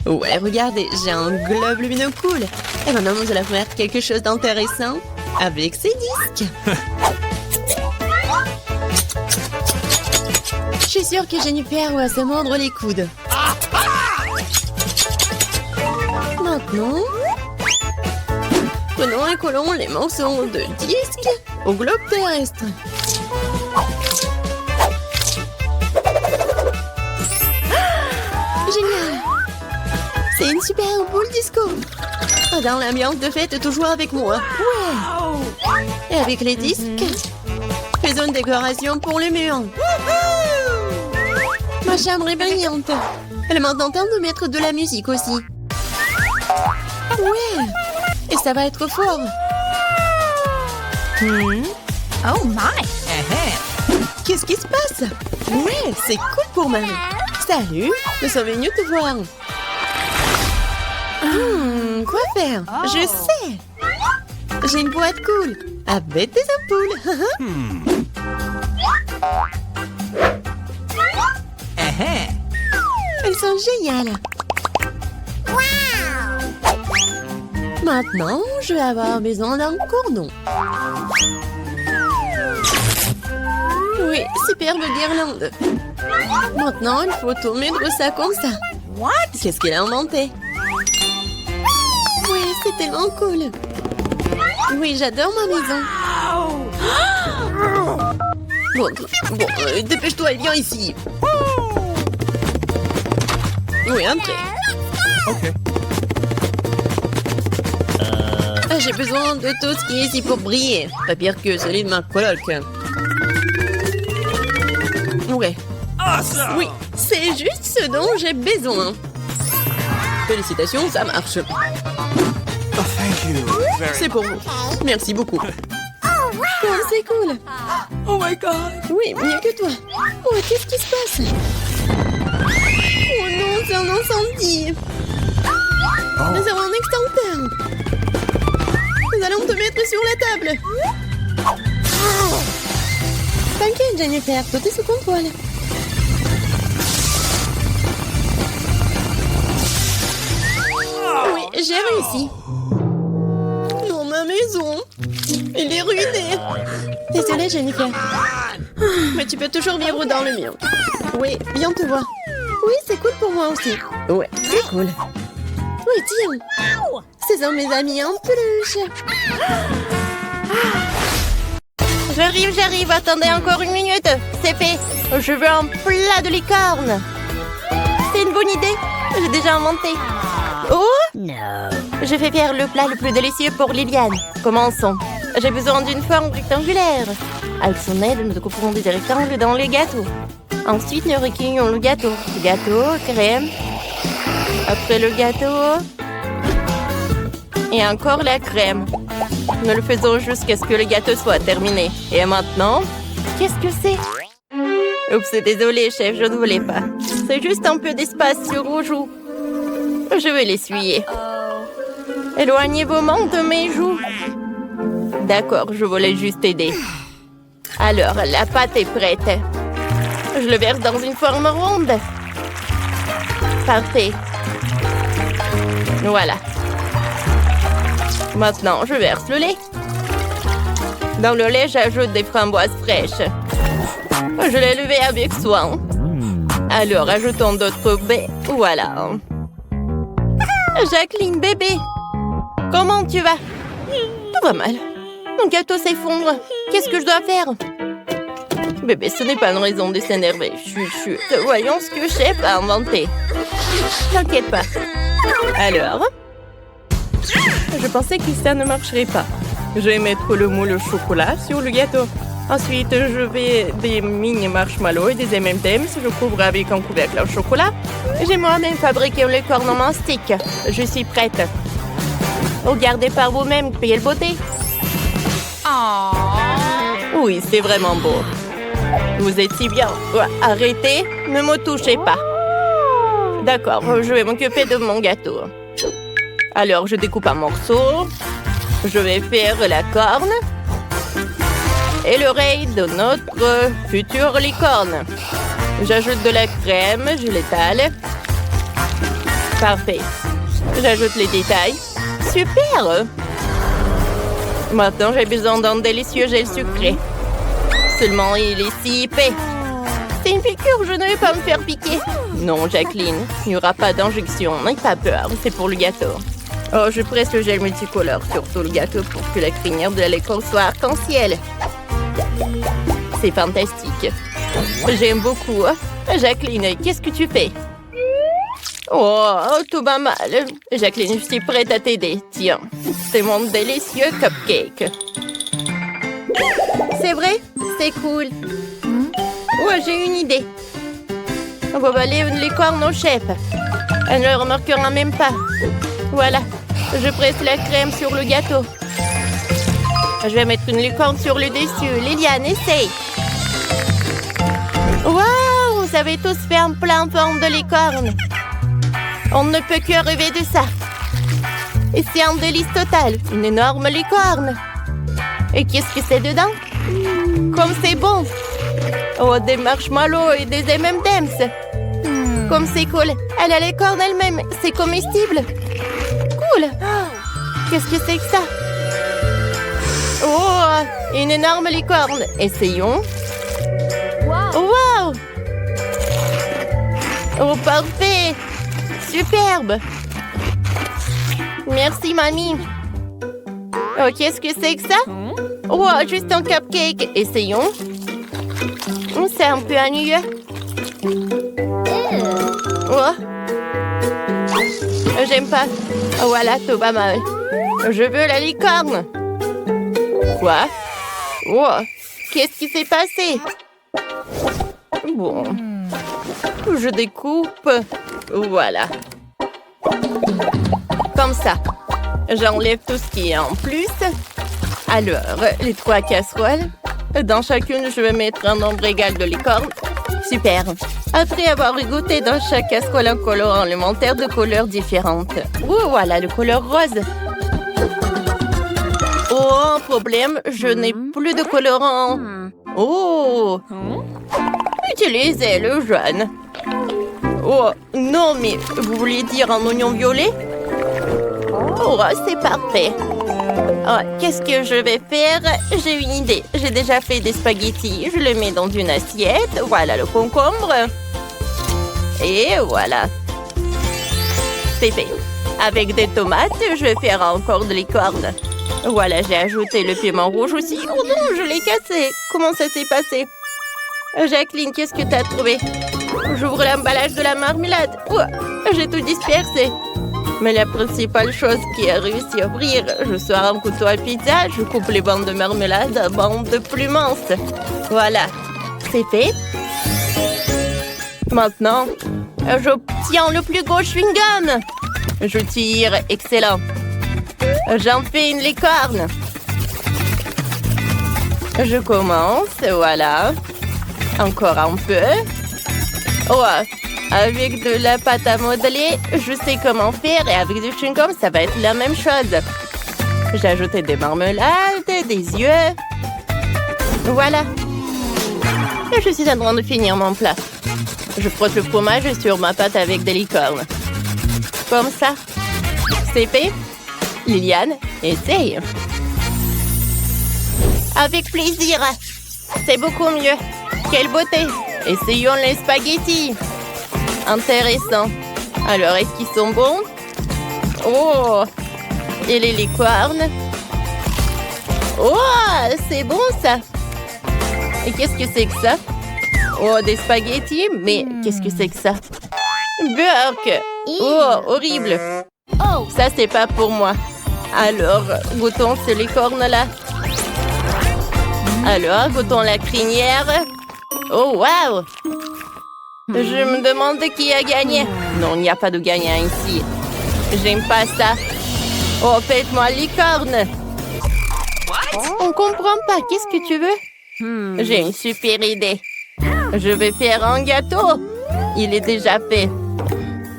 Ouais, regardez, j'ai un globe lumineux cool. Et maintenant, nous allons faire quelque chose d'intéressant avec ces disques. Je suis sûre que Jennifer va se mordre les coudes. Maintenant, prenons et collons les morceaux de disques au globe terrestre. Génial! C'est une super boule disco. Dans l'ambiance de fête, toujours avec moi. Ouais! Et avec les disques, faisons une décoration pour le mur. Ma chambre est brillante. Elle m'a tenté de mettre de la musique aussi. Ouais! Et ça va être fort. Oh my! Qu'est-ce qui se passe? Ouais, c'est cool pour Marie. Salut, nous sommes venus te voir. Quoi faire? Je sais. J'ai une boîte cool avec des ampoules. Elles sont géniales. Maintenant, je vais avoir besoin d'un cordon. Oui, superbe guirlande. Maintenant, il faut tout mettre ça comme ça. What? Qu'est-ce qu'il a inventé? Oui, c'est tellement cool. Oui, j'adore ma maison. Bon, dépêche-toi et viens ici. Oui, entrez. Ok. J'ai besoin de tout ce qui est ici pour briller. Pas pire que celui de ma coloc. Ouais. Awesome! Oui, c'est juste ce dont j'ai besoin. Félicitations, ça marche. Oh, thank you. C'est pour vous. Merci beaucoup. Oh, c'est cool. Oh my god! Oui, mieux que toi. Oh, qu'est-ce qui se passe? Oh non, c'est un incendie. Nous avons un extincteur. Nous allons te mettre sur la table. T'inquiète, Jennifer, tout est sous contrôle. Oui, j'ai réussi. Non, ma maison. Elle est ruinée. Désolée, Jennifer. Mais tu peux toujours vivre dans le mien. Oui, viens te voir. Oui, c'est cool pour moi aussi. Ouais, c'est cool. Oui, tiens. ce sont mes amis en peluche. J'arrive, attendez encore une minute. C'est fait. Je veux un plat de licorne. C'est une bonne idée. J'ai déjà inventé. Oh non. Je vais faire le plat le plus délicieux pour Liliane. Commençons. J'ai besoin d'une forme rectangulaire. Avec son aide, nous découperons des rectangles dans le gâteau. Ensuite, nous recueillons le gâteau. Gâteau, crème. Après le gâteau. Et encore la crème. Nous le faisons jusqu'à ce que le gâteau soit terminé. Et maintenant, qu'est-ce que c'est? Oups, désolé, chef, je ne voulais pas. C'est juste un peu d'espace sur vos joues. Je vais l'essuyer. Éloignez vos mains de mes joues. D'accord, je voulais juste aider. Alors, la pâte est prête. Je le verse dans une forme ronde. Parfait. Voilà. Maintenant, je verse le lait. Dans le lait, j'ajoute des framboises fraîches. Je l'ai levé avec soin. Alors, ajoutons d'autres baies. Voilà. Jacqueline, bébé. Comment tu vas? Tout va mal. Mon gâteau s'effondre. Qu'est-ce que je dois faire? Bébé, ce n'est pas une raison de s'énerver. Chut. Voyons ce que chef a inventé. T'inquiète pas. Alors? Je pensais que ça ne marcherait pas. Je vais mettre le moule au chocolat sur le gâteau. Ensuite, je vais des mini marshmallows et des M&M's. Je couvre avec un couvercle au chocolat. J'ai moi-même fabriqué un licorne en stick. Je suis prête. Regardez par vous-même, quelle beauté. Oui, c'est vraiment beau. Vous êtes si bien. Arrêtez, ne me touchez pas. D'accord, je vais m'occuper de mon gâteau. Alors, je découpe un morceau. Je vais faire la corne et l'oreille de notre future licorne. J'ajoute de la crème, je l'étale. Parfait. J'ajoute les détails. Super! Maintenant, j'ai besoin d'un délicieux gel sucré. Seulement, il est si épais. C'est une piqûre, je ne vais pas me faire piquer. Non, Jacqueline, il n'y aura pas d'injection. N'aie pas peur, c'est pour le gâteau. Oh, je presse le gel multicolore sur tout le gâteau pour que la crinière de la licorne soit arc-en-ciel. C'est fantastique. J'aime beaucoup. Jacqueline, qu'est-ce que tu fais? Oh, tout va mal. Jacqueline, je suis prête à t'aider. Tiens, c'est mon délicieux cupcake. C'est vrai? C'est cool. Ouais, j'ai une idée. On va avaler une licorne au chef. Elle ne le remarquera même pas. Voilà, je presse la crème sur le gâteau. Je vais mettre une licorne sur le dessus. Liliane, essaye. Waouh, vous avez tous fait un plat en forme de licorne. On ne peut que rêver de ça. Et c'est un délice total. Une énorme licorne. Et qu'est-ce que c'est dedans? Comme c'est bon. Oh, des marshmallows et des M&M's. Comme c'est cool. Elle a les cornes elle-même. C'est comestible. Cool. Qu'est-ce que c'est que ça? Oh, une énorme licorne. Essayons. Wow. Oh, parfait. Superbe. Merci, mamie. Oh, qu'est-ce que c'est que ça? Oh, juste un cupcake. Essayons. C'est un peu ennuyeux. Oh. J'aime pas. Oh, voilà, tout va mal. Je veux la licorne. Quoi? Oh, qu'est-ce qui s'est passé? Bon. Je découpe. Voilà. Comme ça. J'enlève tout ce qui est en plus. Alors, les 3 casseroles. Dans chacune, je vais mettre un nombre égal de licornes. Super. Après avoir goûté dans chaque casserole un colorant alimentaire de couleurs différentes. Oh, voilà le couleur rose. Oh, un problème, je n'ai plus de colorant. Oh, utilisez le jaune. Oh, non, mais vous vouliez dire un oignon violet? Oh, c'est parfait. Oh, qu'est-ce que je vais faire? J'ai une idée. J'ai déjà fait des spaghettis. Je les mets dans une assiette. Voilà le concombre. Et voilà. C'est fait. Avec des tomates, je vais faire encore de licorne. Voilà, j'ai ajouté le piment rouge aussi. Oh non, je l'ai cassé. Comment ça s'est passé? Jacqueline, qu'est-ce que t'as trouvé? J'ouvre l'emballage de la marmelade. Ouah, j'ai tout dispersé. Mais la principale chose qui a réussi à ouvrir, je sors un couteau à pizza, je coupe les bandes de marmelade à bandes plus minces. Voilà, c'est fait. Maintenant, j'obtiens le plus gros chewing-gum. Je tire, excellent. J'en fais une licorne. Je commence, voilà. Encore un peu. Oh, avec de la pâte à modeler, je sais comment faire et avec du chewing-gum, ça va être la même chose. J'ai ajouté des marmelades, des yeux. Voilà. Et je suis en train de finir mon plat. Je frotte le fromage sur ma pâte avec des licornes. Comme ça. C'est fait. Liliane, essaye. Avec plaisir. C'est beaucoup mieux. Quelle beauté. Essayons les spaghettis. Intéressant. Alors, est-ce qu'ils sont bons? Oh! Et les licornes? Oh! C'est bon, ça! Et qu'est-ce que c'est que ça? Oh, des spaghettis? Mais qu'est-ce que c'est que ça? Burk! Oh, horrible! Ça, c'est pas pour moi. Alors, goûtons ces licornes-là. Alors, goûtons la crinière. Oh, wow! Je me demande qui a gagné. Non, il n'y a pas de gagnant ici. J'aime pas ça. Oh, faites-moi licorne. On comprend pas. Qu'est-ce que tu veux? J'ai une super idée. Je vais faire un gâteau. Il est déjà fait.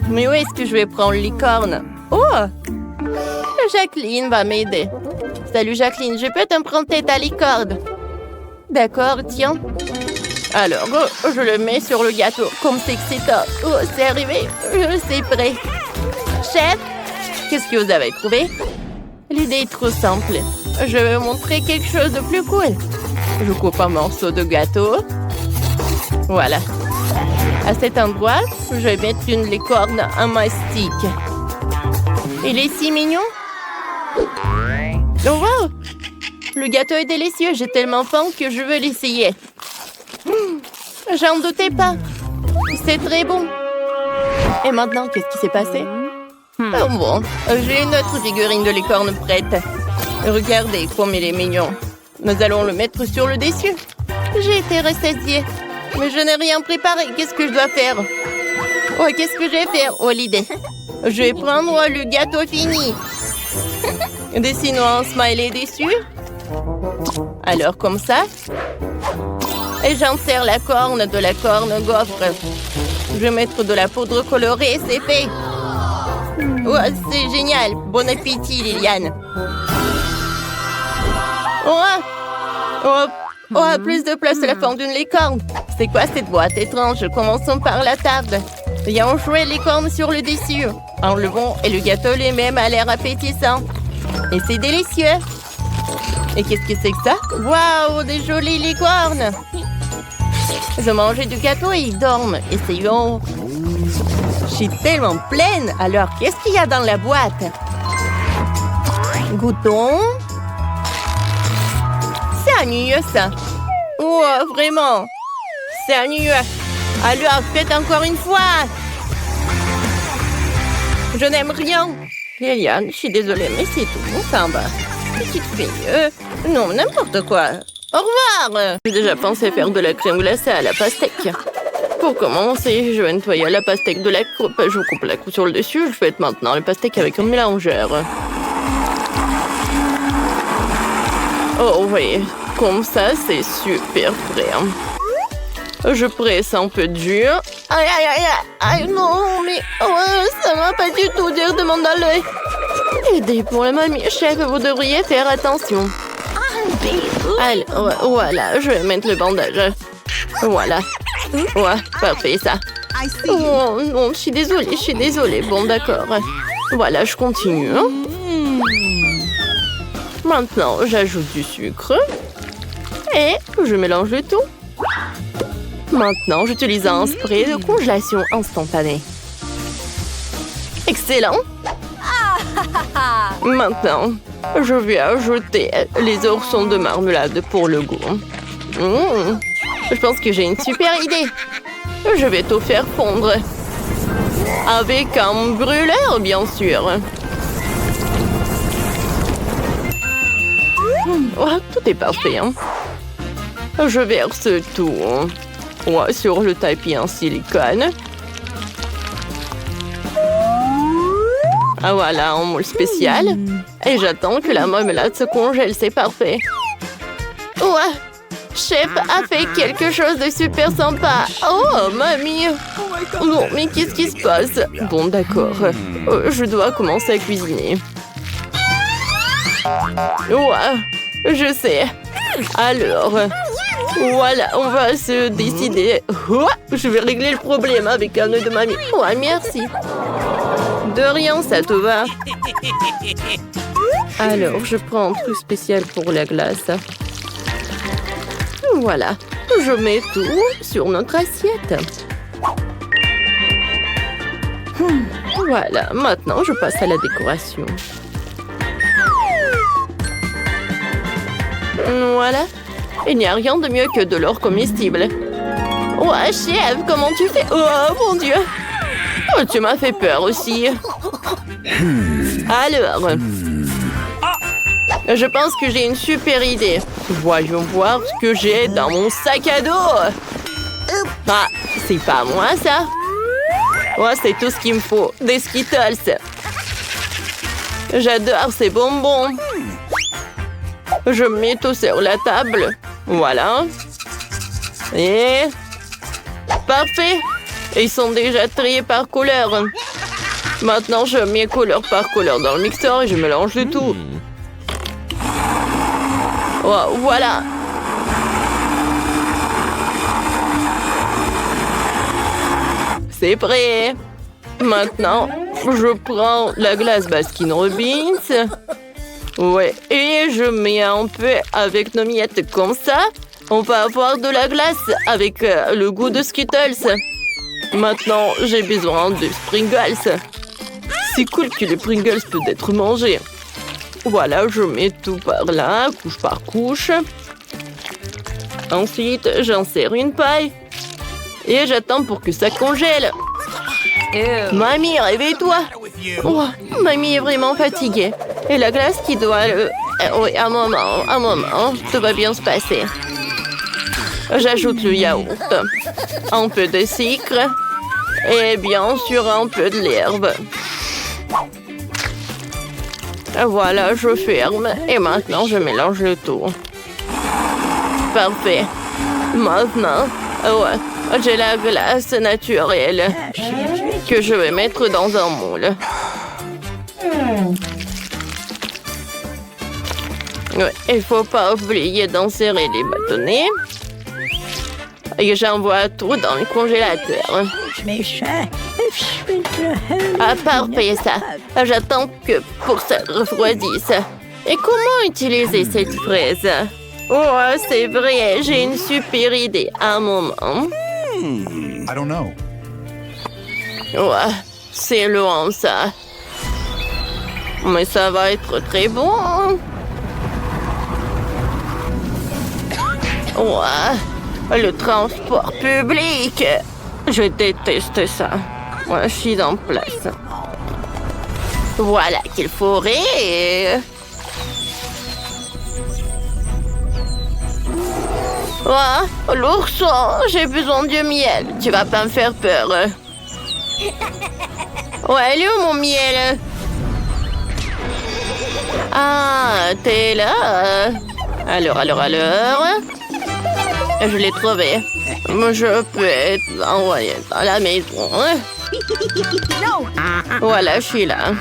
Mais où est-ce que je vais prendre licorne? Oh! Jacqueline va m'aider. Salut Jacqueline, je peux t'emprunter ta licorne? D'accord, tiens. Alors, je le mets sur le gâteau. Comme c'est excitant. Oh, c'est arrivé. C'est prêt. Chef, qu'est-ce que vous avez trouvé? L'idée est trop simple. Je vais vous montrer quelque chose de plus cool. Je coupe un morceau de gâteau. Voilà. À cet endroit, je vais mettre une licorne en mastic. Il est si mignon. Oh, wow! Le gâteau est délicieux. J'ai tellement faim que je veux l'essayer. J'en doutais pas. C'est très bon. Et maintenant, qu'est-ce qui s'est passé? Oh bon, j'ai une autre figurine de licorne prête. Regardez comme il est mignon. Nous allons le mettre sur le dessus. J'ai été rassasiée. Mais je n'ai rien préparé. Qu'est-ce que je dois faire? Oh, qu'est-ce que je vais faire? Oh, l'idée. Je vais prendre le gâteau fini. Dessinons un smiley dessus. Alors, comme ça. Et j'insère la corne de la corne gaufre. Je vais mettre de la poudre colorée, c'est fait. Oh, c'est génial. Bon appétit, Liliane. Oh, plus de place à la forme d'une licorne. C'est quoi cette boîte étrange? Commençons par la table. Viens jouer licorne sur le dessus. Enlevons et le gâteau lui-même a l'air appétissant. Et c'est délicieux. Et qu'est-ce que c'est que ça? Waouh, des jolies licornes. Ils ont mangé du gâteau et ils dorment. Essayons. Je suis tellement pleine. Alors, qu'est-ce qu'il y a dans la boîte? Goûtons. C'est ennuyeux, ça. Oh, vraiment. C'est ennuyeux. Alors, faites encore une fois. Je n'aime rien. Liliane, je suis désolée, mais c'est tout. On s'en va. Petite fille. Non, n'importe quoi. Au revoir. J'ai déjà pensé faire de la crème glacée à la pastèque. Pour commencer, je vais nettoyer la pastèque de la coupe. Je coupe la coupe sur le dessus. Je fais maintenant le pastèque avec un mélangeur. Oh oui, comme ça, c'est super frais. Je presse un peu de jus. Aïe, aïe, aïe, aïe, non, mais ça m'a pas du tout dire de m'en aller. Aidez pour la mamie, chef, vous devriez faire attention. Alors, voilà, je vais mettre le bandage. Voilà. Ouais, parfait, ça. Oh non, je suis désolée. Bon, d'accord. Voilà, je continue. Maintenant, j'ajoute du sucre. Et je mélange le tout. Maintenant, j'utilise un spray de congélation instantanée. Excellent. Maintenant, je vais ajouter les oursons de marmelade pour le goût. Je pense que j'ai une super idée. Je vais tout faire fondre. Avec un brûleur, bien sûr. Oh, tout est parfait. Hein. Je verse tout sur le tapis en silicone. Ah, voilà, en moule spécial. Et j'attends que la marmelade se congèle, c'est parfait. Ouais, chef a fait quelque chose de super sympa. Oh, mamie. Non, mais qu'est-ce qui se passe? Bon, d'accord. Je dois commencer à cuisiner. Ouais, je sais. Alors, voilà, on va se décider. Oh, je vais régler le problème avec un œuf de mamie. Ouais, merci. De rien, ça te va. Alors, je prends un truc spécial pour la glace. Voilà, je mets tout sur notre assiette. Voilà, maintenant je passe à la décoration. Voilà, il n'y a rien de mieux que de l'or comestible. Ouais, chef, comment tu fais? Oh, mon Dieu! Oh, tu m'as fait peur aussi. Alors, je pense que j'ai une super idée. Voyons voir ce que j'ai dans mon sac à dos. Ah, c'est pas moi, ça. Ouais, c'est tout ce qu'il me faut. Des Skittles. J'adore ces bonbons. Je mets tout sur la table. Voilà. Et... parfait. Ils sont déjà triés par couleur. Maintenant, je mets couleur par couleur dans le mixeur et je mélange le tout. Oh, voilà. C'est prêt. Maintenant, je prends la glace Baskin Robbins. Ouais, et je mets un peu avec nos miettes comme ça. On va avoir de la glace avec le goût de Skittles. Maintenant, j'ai besoin de Pringles. C'est cool que les Pringles peuvent être mangés. Voilà, je mets tout par là, couche par couche. Ensuite, j'insère une paille. Et j'attends pour que ça congèle. Mamie, réveille-toi. Oh, mamie est vraiment fatiguée. Et la glace qui doit... oui, un moment, tout va bien se passer. J'ajoute le yaourt, un peu de sucre et bien sûr un peu de l'herbe. Voilà, je ferme et maintenant je mélange le tout. Parfait. Maintenant, ouais, j'ai la glace naturelle que je vais mettre dans un moule. Ouais, il ne faut pas oublier d'insérer les bâtonnets. Et j'envoie tout dans le congélateur. Ah, parfait, ça. J'attends que pour ça refroidisse. Et comment utiliser cette fraise? Oh, c'est vrai, j'ai une super idée. Un moment. I don't know. Ouais, c'est loin, ça. Mais ça va être très bon. Ouais, le transport public. Je déteste ça. Ouais, je suis en place. Voilà qu'il faut rire. Ouais, l'ourson, j'ai besoin de miel. Tu vas pas me faire peur. Ouais, elle est où mon miel? Ah, t'es là? Alors. Je l'ai trouvé. Je peux envoyer dans la maison. Voilà, je suis là.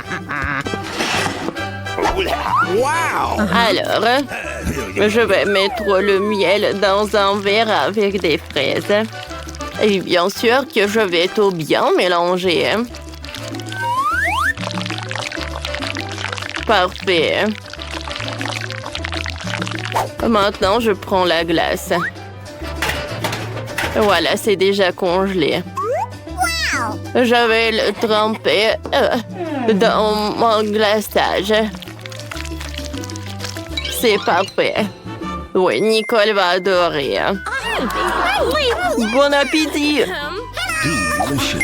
Alors, je vais mettre le miel dans un verre avec des fraises. Et bien sûr que je vais tout bien mélanger. Parfait. Maintenant, je prends la glace. Voilà, c'est déjà congelé. Je vais le tremper dans mon glaçage. C'est parfait. Oui, Nicole va adorer. Bon appétit! Delicious.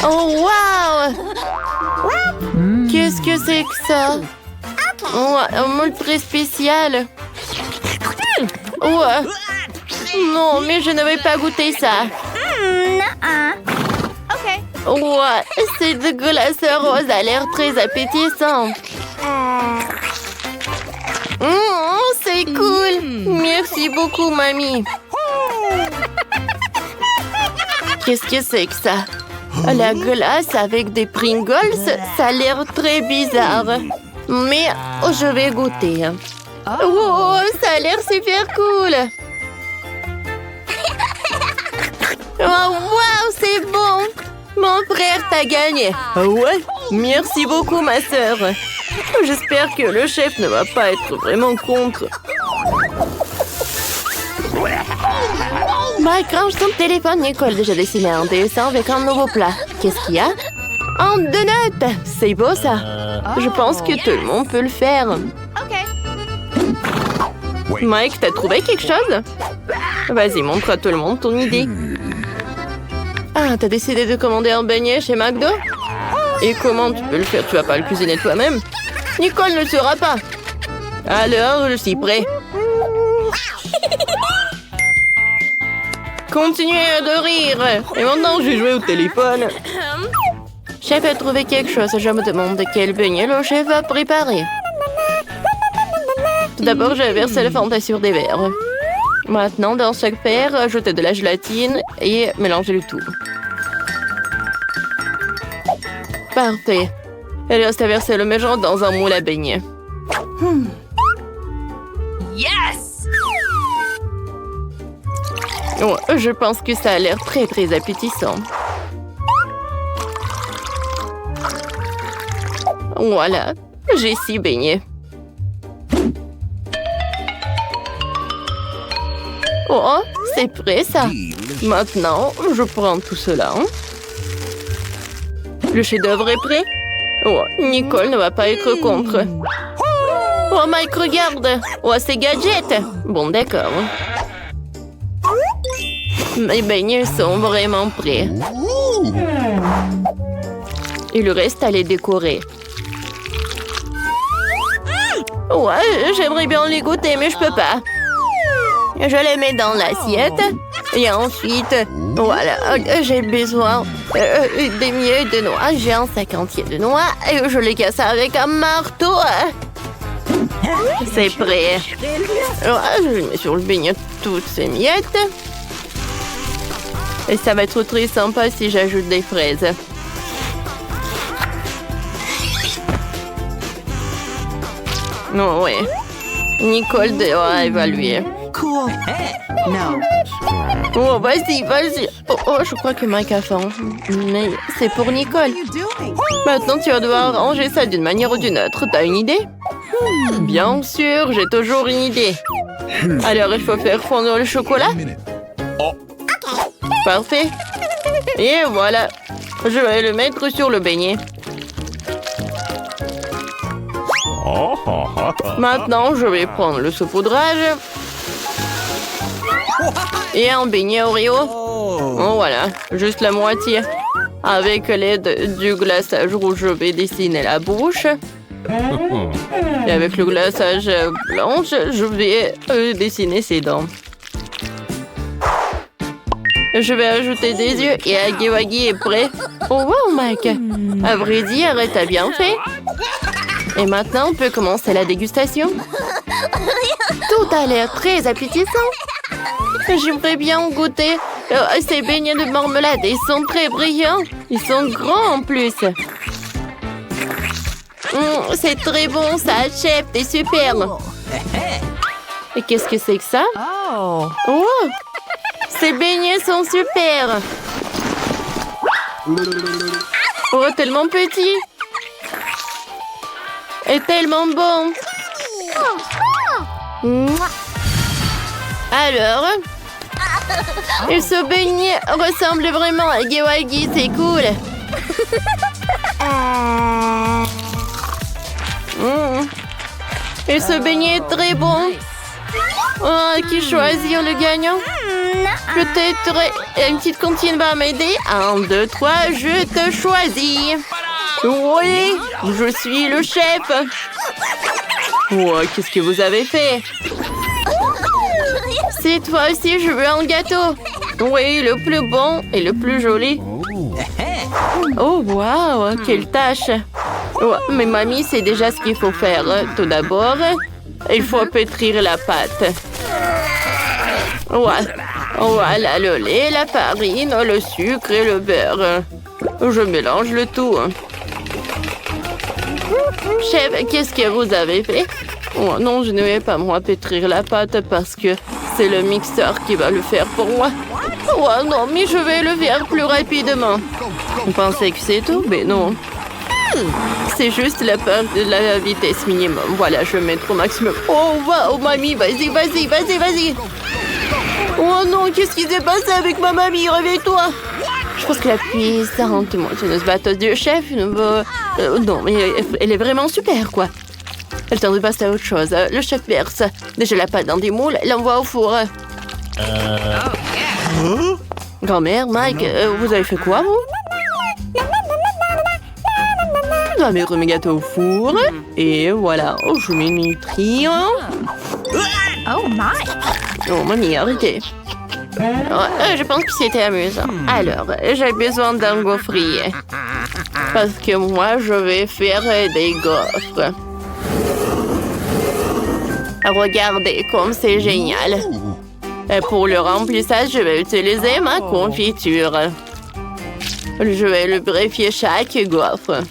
Oh, wow! Qu'est-ce que c'est que ça? Oh, un moule très spécial. Ouais. Non, mais je ne vais pas goûter ça. Ouais, cette glace rose a l'air très appétissante. C'est cool. Merci beaucoup, mamie. Qu'est-ce que c'est que ça? La glace avec des Pringles, ça a l'air très bizarre. Mais je vais goûter. Oh, ça a l'air super cool. Oh, wow, c'est bon. Mon frère t'a gagné. Ah ouais? Merci beaucoup, ma sœur. J'espère que le chef ne va pas être vraiment contre. Mike, range ton téléphone. Nicole a déjà dessiné un dessin avec un nouveau plat. Qu'est-ce qu'il y a? Un donut! C'est beau, ça. Je pense que tout le monde peut le faire. Mike, t'as trouvé quelque chose? Vas-y, montre à tout le monde ton idée. Ah, t'as décidé de commander un beignet chez McDo? Et comment tu peux le faire? Tu vas pas le cuisiner toi-même? Nicole ne le saura pas. Alors, je suis prêt. Continuez de rire. Et maintenant, j'ai joué au téléphone. Chef a trouvé quelque chose. Je me demande quel beignet le chef va préparer. Tout d'abord, j'ai versé le Fanta sur des verres. Maintenant, dans chaque verre, ajoutez de la gélatine et mélangez le tout. Parfait. Il reste à verser le mélange dans un moule à beignets. Yes! Oh, je pense que ça a l'air très très appétissant. Voilà, j'ai 6 beignets. Oh, c'est prêt ça. Maintenant, je prends tout cela. Le chef-d'œuvre est prêt. Oh, Nicole ne va pas être contre. Oh, Mike, regarde. Oh, c'est gadget. Bon, d'accord. Mes beignets sont vraiment prêts. Il reste à les décorer. Ouais, j'aimerais bien les goûter, mais je peux pas. Je les mets dans l'assiette. Et ensuite, voilà, j'ai besoin des miels de noix. J'ai un 50e de noix et je les casse avec un marteau. C'est prêt. Je mets sur le beignet toutes ces miettes. Et ça va être très sympa si j'ajoute des fraises. Non, ouais. Nicole doit évaluer. Cool. No. Oh, vas-y, vas-y. Oh, je crois que Mike a faim. Mais c'est pour Nicole. Maintenant, tu vas devoir ranger ça d'une manière ou d'une autre. T'as une idée? Bien sûr, j'ai toujours une idée. Alors, il faut faire fondre le chocolat. Parfait. Et voilà. Je vais le mettre sur le beignet. Maintenant, je vais prendre le saupoudrage. Et un beignet Oreo. Oh, voilà, juste la moitié. Avec l'aide du glaçage rouge, je vais dessiner la bouche. Et avec le glaçage blanche, je vais dessiner ses dents. Je vais ajouter des yeux et Aggy Waggy est prêt. Oh, wow, Mike. À vrai dire, t'as bien fait. Et maintenant, on peut commencer la dégustation. Tout a l'air très appétissant. J'aimerais bien goûter ces beignets de marmelade. Ils sont très brillants. Ils sont grands en plus. C'est très bon ça, chef. T'es super. Et qu'est-ce que c'est que ça? Oh, ces beignets sont super. Oh, tellement petit. Et tellement bon. Alors, Et ce beignet ressemble vraiment à Gewalgi, c'est cool. Et ce beignet est très bon. Oh, qui choisit le gagnant? Peut-être une petite cantine va m'aider. 1, 2, 3, je te choisis. Oui, je suis le chef. Oh, qu'est-ce que vous avez fait? C'est toi aussi, je veux un gâteau. Oui, le plus bon et le plus joli. Oh, waouh, quelle tâche. Oh, mais mamie sait déjà ce qu'il faut faire. Tout d'abord, il faut pétrir la pâte. Voilà le lait, la farine, le sucre et le beurre. Je mélange le tout. Chef, qu'est-ce que vous avez fait? Oh, non, je ne vais pas moi pétrir la pâte parce que c'est le mixeur qui va le faire pour moi. Oh non, mais je vais le faire plus rapidement. Vous pensez que c'est tout? Mais non. C'est juste la part de la vitesse minimum. Voilà, je vais mettre au maximum. Oh, wow, mamie, vas-y, vas-y, vas-y, vas-y. Oh non, qu'est-ce qui s'est passé avec ma mamie? Réveille-toi. Je pense que la puissante moissonneuse batteuse du chef ne veut... non, mais elle est vraiment super, quoi. Elle tente de passer à autre chose. Le chef verse déjà la pâte dans des moules, l'envoie au four. Grand-mère, Mike, vous avez fait quoi, vous? Je vais mettre mes gâteaux au four. Et voilà, je mets mes triants. Oh my! Oh, mamie, arrêtez. Je pense que c'était amusant. Alors, j'ai besoin d'un gaufrier. Parce que moi, je vais faire des gaufres. Regardez comme c'est génial. Et pour le remplissage, je vais utiliser ma confiture. Je vais lubrifier chaque gaufre.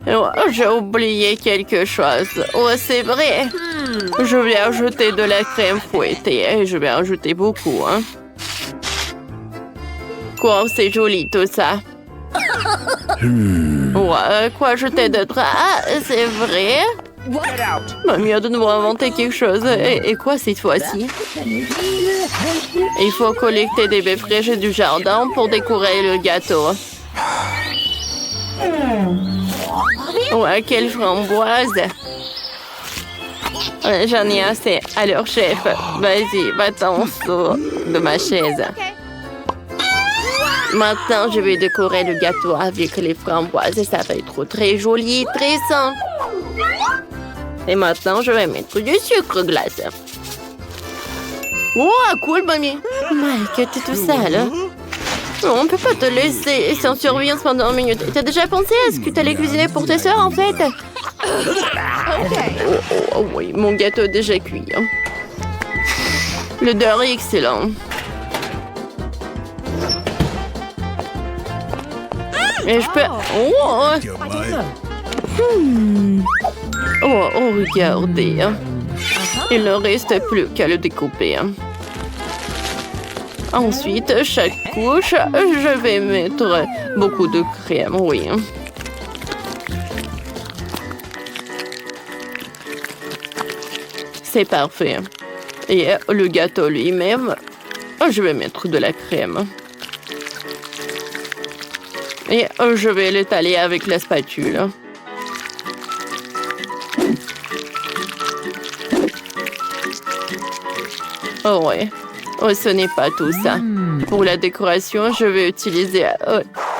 Oh, j'ai oublié quelque chose. Oh, c'est vrai. Je vais ajouter de la crème fouettée et je vais ajouter beaucoup. Hein. Quoi, c'est joli tout ça. Quoi ajouter d'autre? Ah, c'est vrai. Mamie a de nouveau inventé quelque chose. Et quoi cette fois-ci? Il faut collecter des baies fraîches du jardin pour décorer le gâteau. Ouais, quelle framboise! J'en ai assez. Alors, chef, vas-y, va-t'en en dessous de ma chaise. Maintenant, je vais décorer le gâteau avec les framboises et ça va être très joli, très sain. Et maintenant, je vais mettre du sucre glace. Oh, cool, mamie! Mike, t'es tout sale. On peut pas te laisser sans surveillance pendant 1 minute. T'as déjà pensé à ce que t'allais cuisiner pour tes soeurs, en fait? Oh, oui, mon gâteau est déjà cuit. Hein. L'odeur est excellent. Et je peux... Oh, regardez. Hein. Il ne reste plus qu'à le découper. Hein. Ensuite, chaque couche, je vais mettre beaucoup de crème, oui. C'est parfait. Et le gâteau lui-même, je vais mettre de la crème. Et je vais l'étaler avec la spatule. Oh ouais. Oh, ce n'est pas tout ça. Pour la décoration, je vais utiliser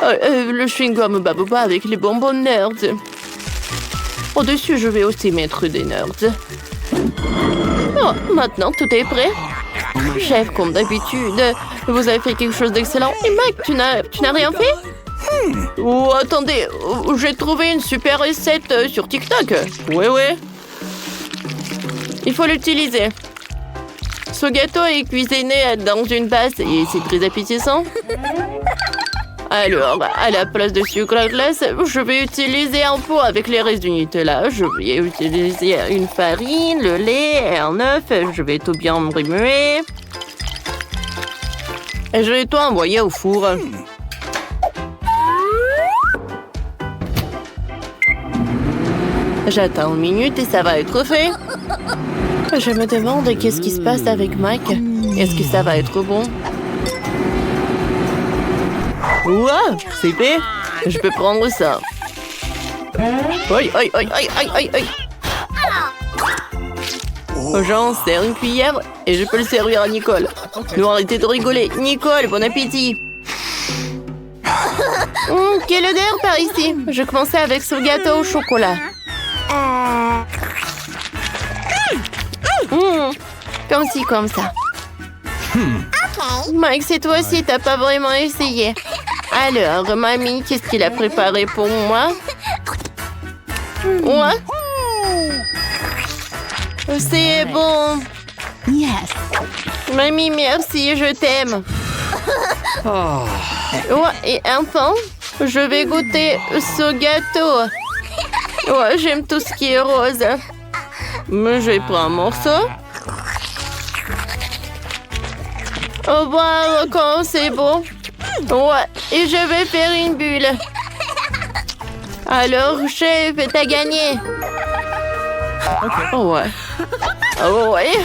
le chewing-gum Baboba avec les bonbons Nerds. Au-dessus, je vais aussi mettre des Nerds. Oh, maintenant, tout est prêt. Chef, comme d'habitude, vous avez fait quelque chose d'excellent. Et Mike, tu n'as rien fait? Oh, attendez, j'ai trouvé une super recette sur TikTok. Oui. Il faut l'utiliser. Ce gâteau est cuisiné dans une tasse et c'est très appétissant. Alors, à la place de sucre à glace, je vais utiliser un pot avec les restes du Nutella. Je vais utiliser une farine, le lait et un œuf. Je vais tout bien remuer. Et je vais tout envoyer au four. J'attends 1 minute et ça va être fait. Je me demande qu'est-ce qui se passe avec Mike. Est-ce que ça va être bon? Ouah, c'est fait. Je peux prendre ça. Aïe, aïe, aïe, aïe, aïe, aïe, aïe. J'en sers une cuillère et je peux le servir à Nicole. Non, arrêtez de rigoler. Nicole, bon appétit. Quelle odeur par ici. Je commençais avec ce gâteau au chocolat. Comme ci, comme ça. Mike, c'est toi aussi, t'as pas vraiment essayé. Alors, mamie, qu'est-ce qu'il a préparé pour moi? Ouais. C'est bon. Yes. Mamie, merci, je t'aime. Ouais, et enfin, je vais goûter ce gâteau. Ouais, j'aime tout ce qui est rose. Mais je vais prendre un morceau. Oh, wow, quand c'est beau. Ouais, et je vais faire une bulle. Alors, chef, t'as gagné. Oh, ouais. Oh, ouais.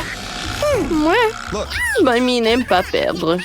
Ouais. Mamie n'aime pas perdre.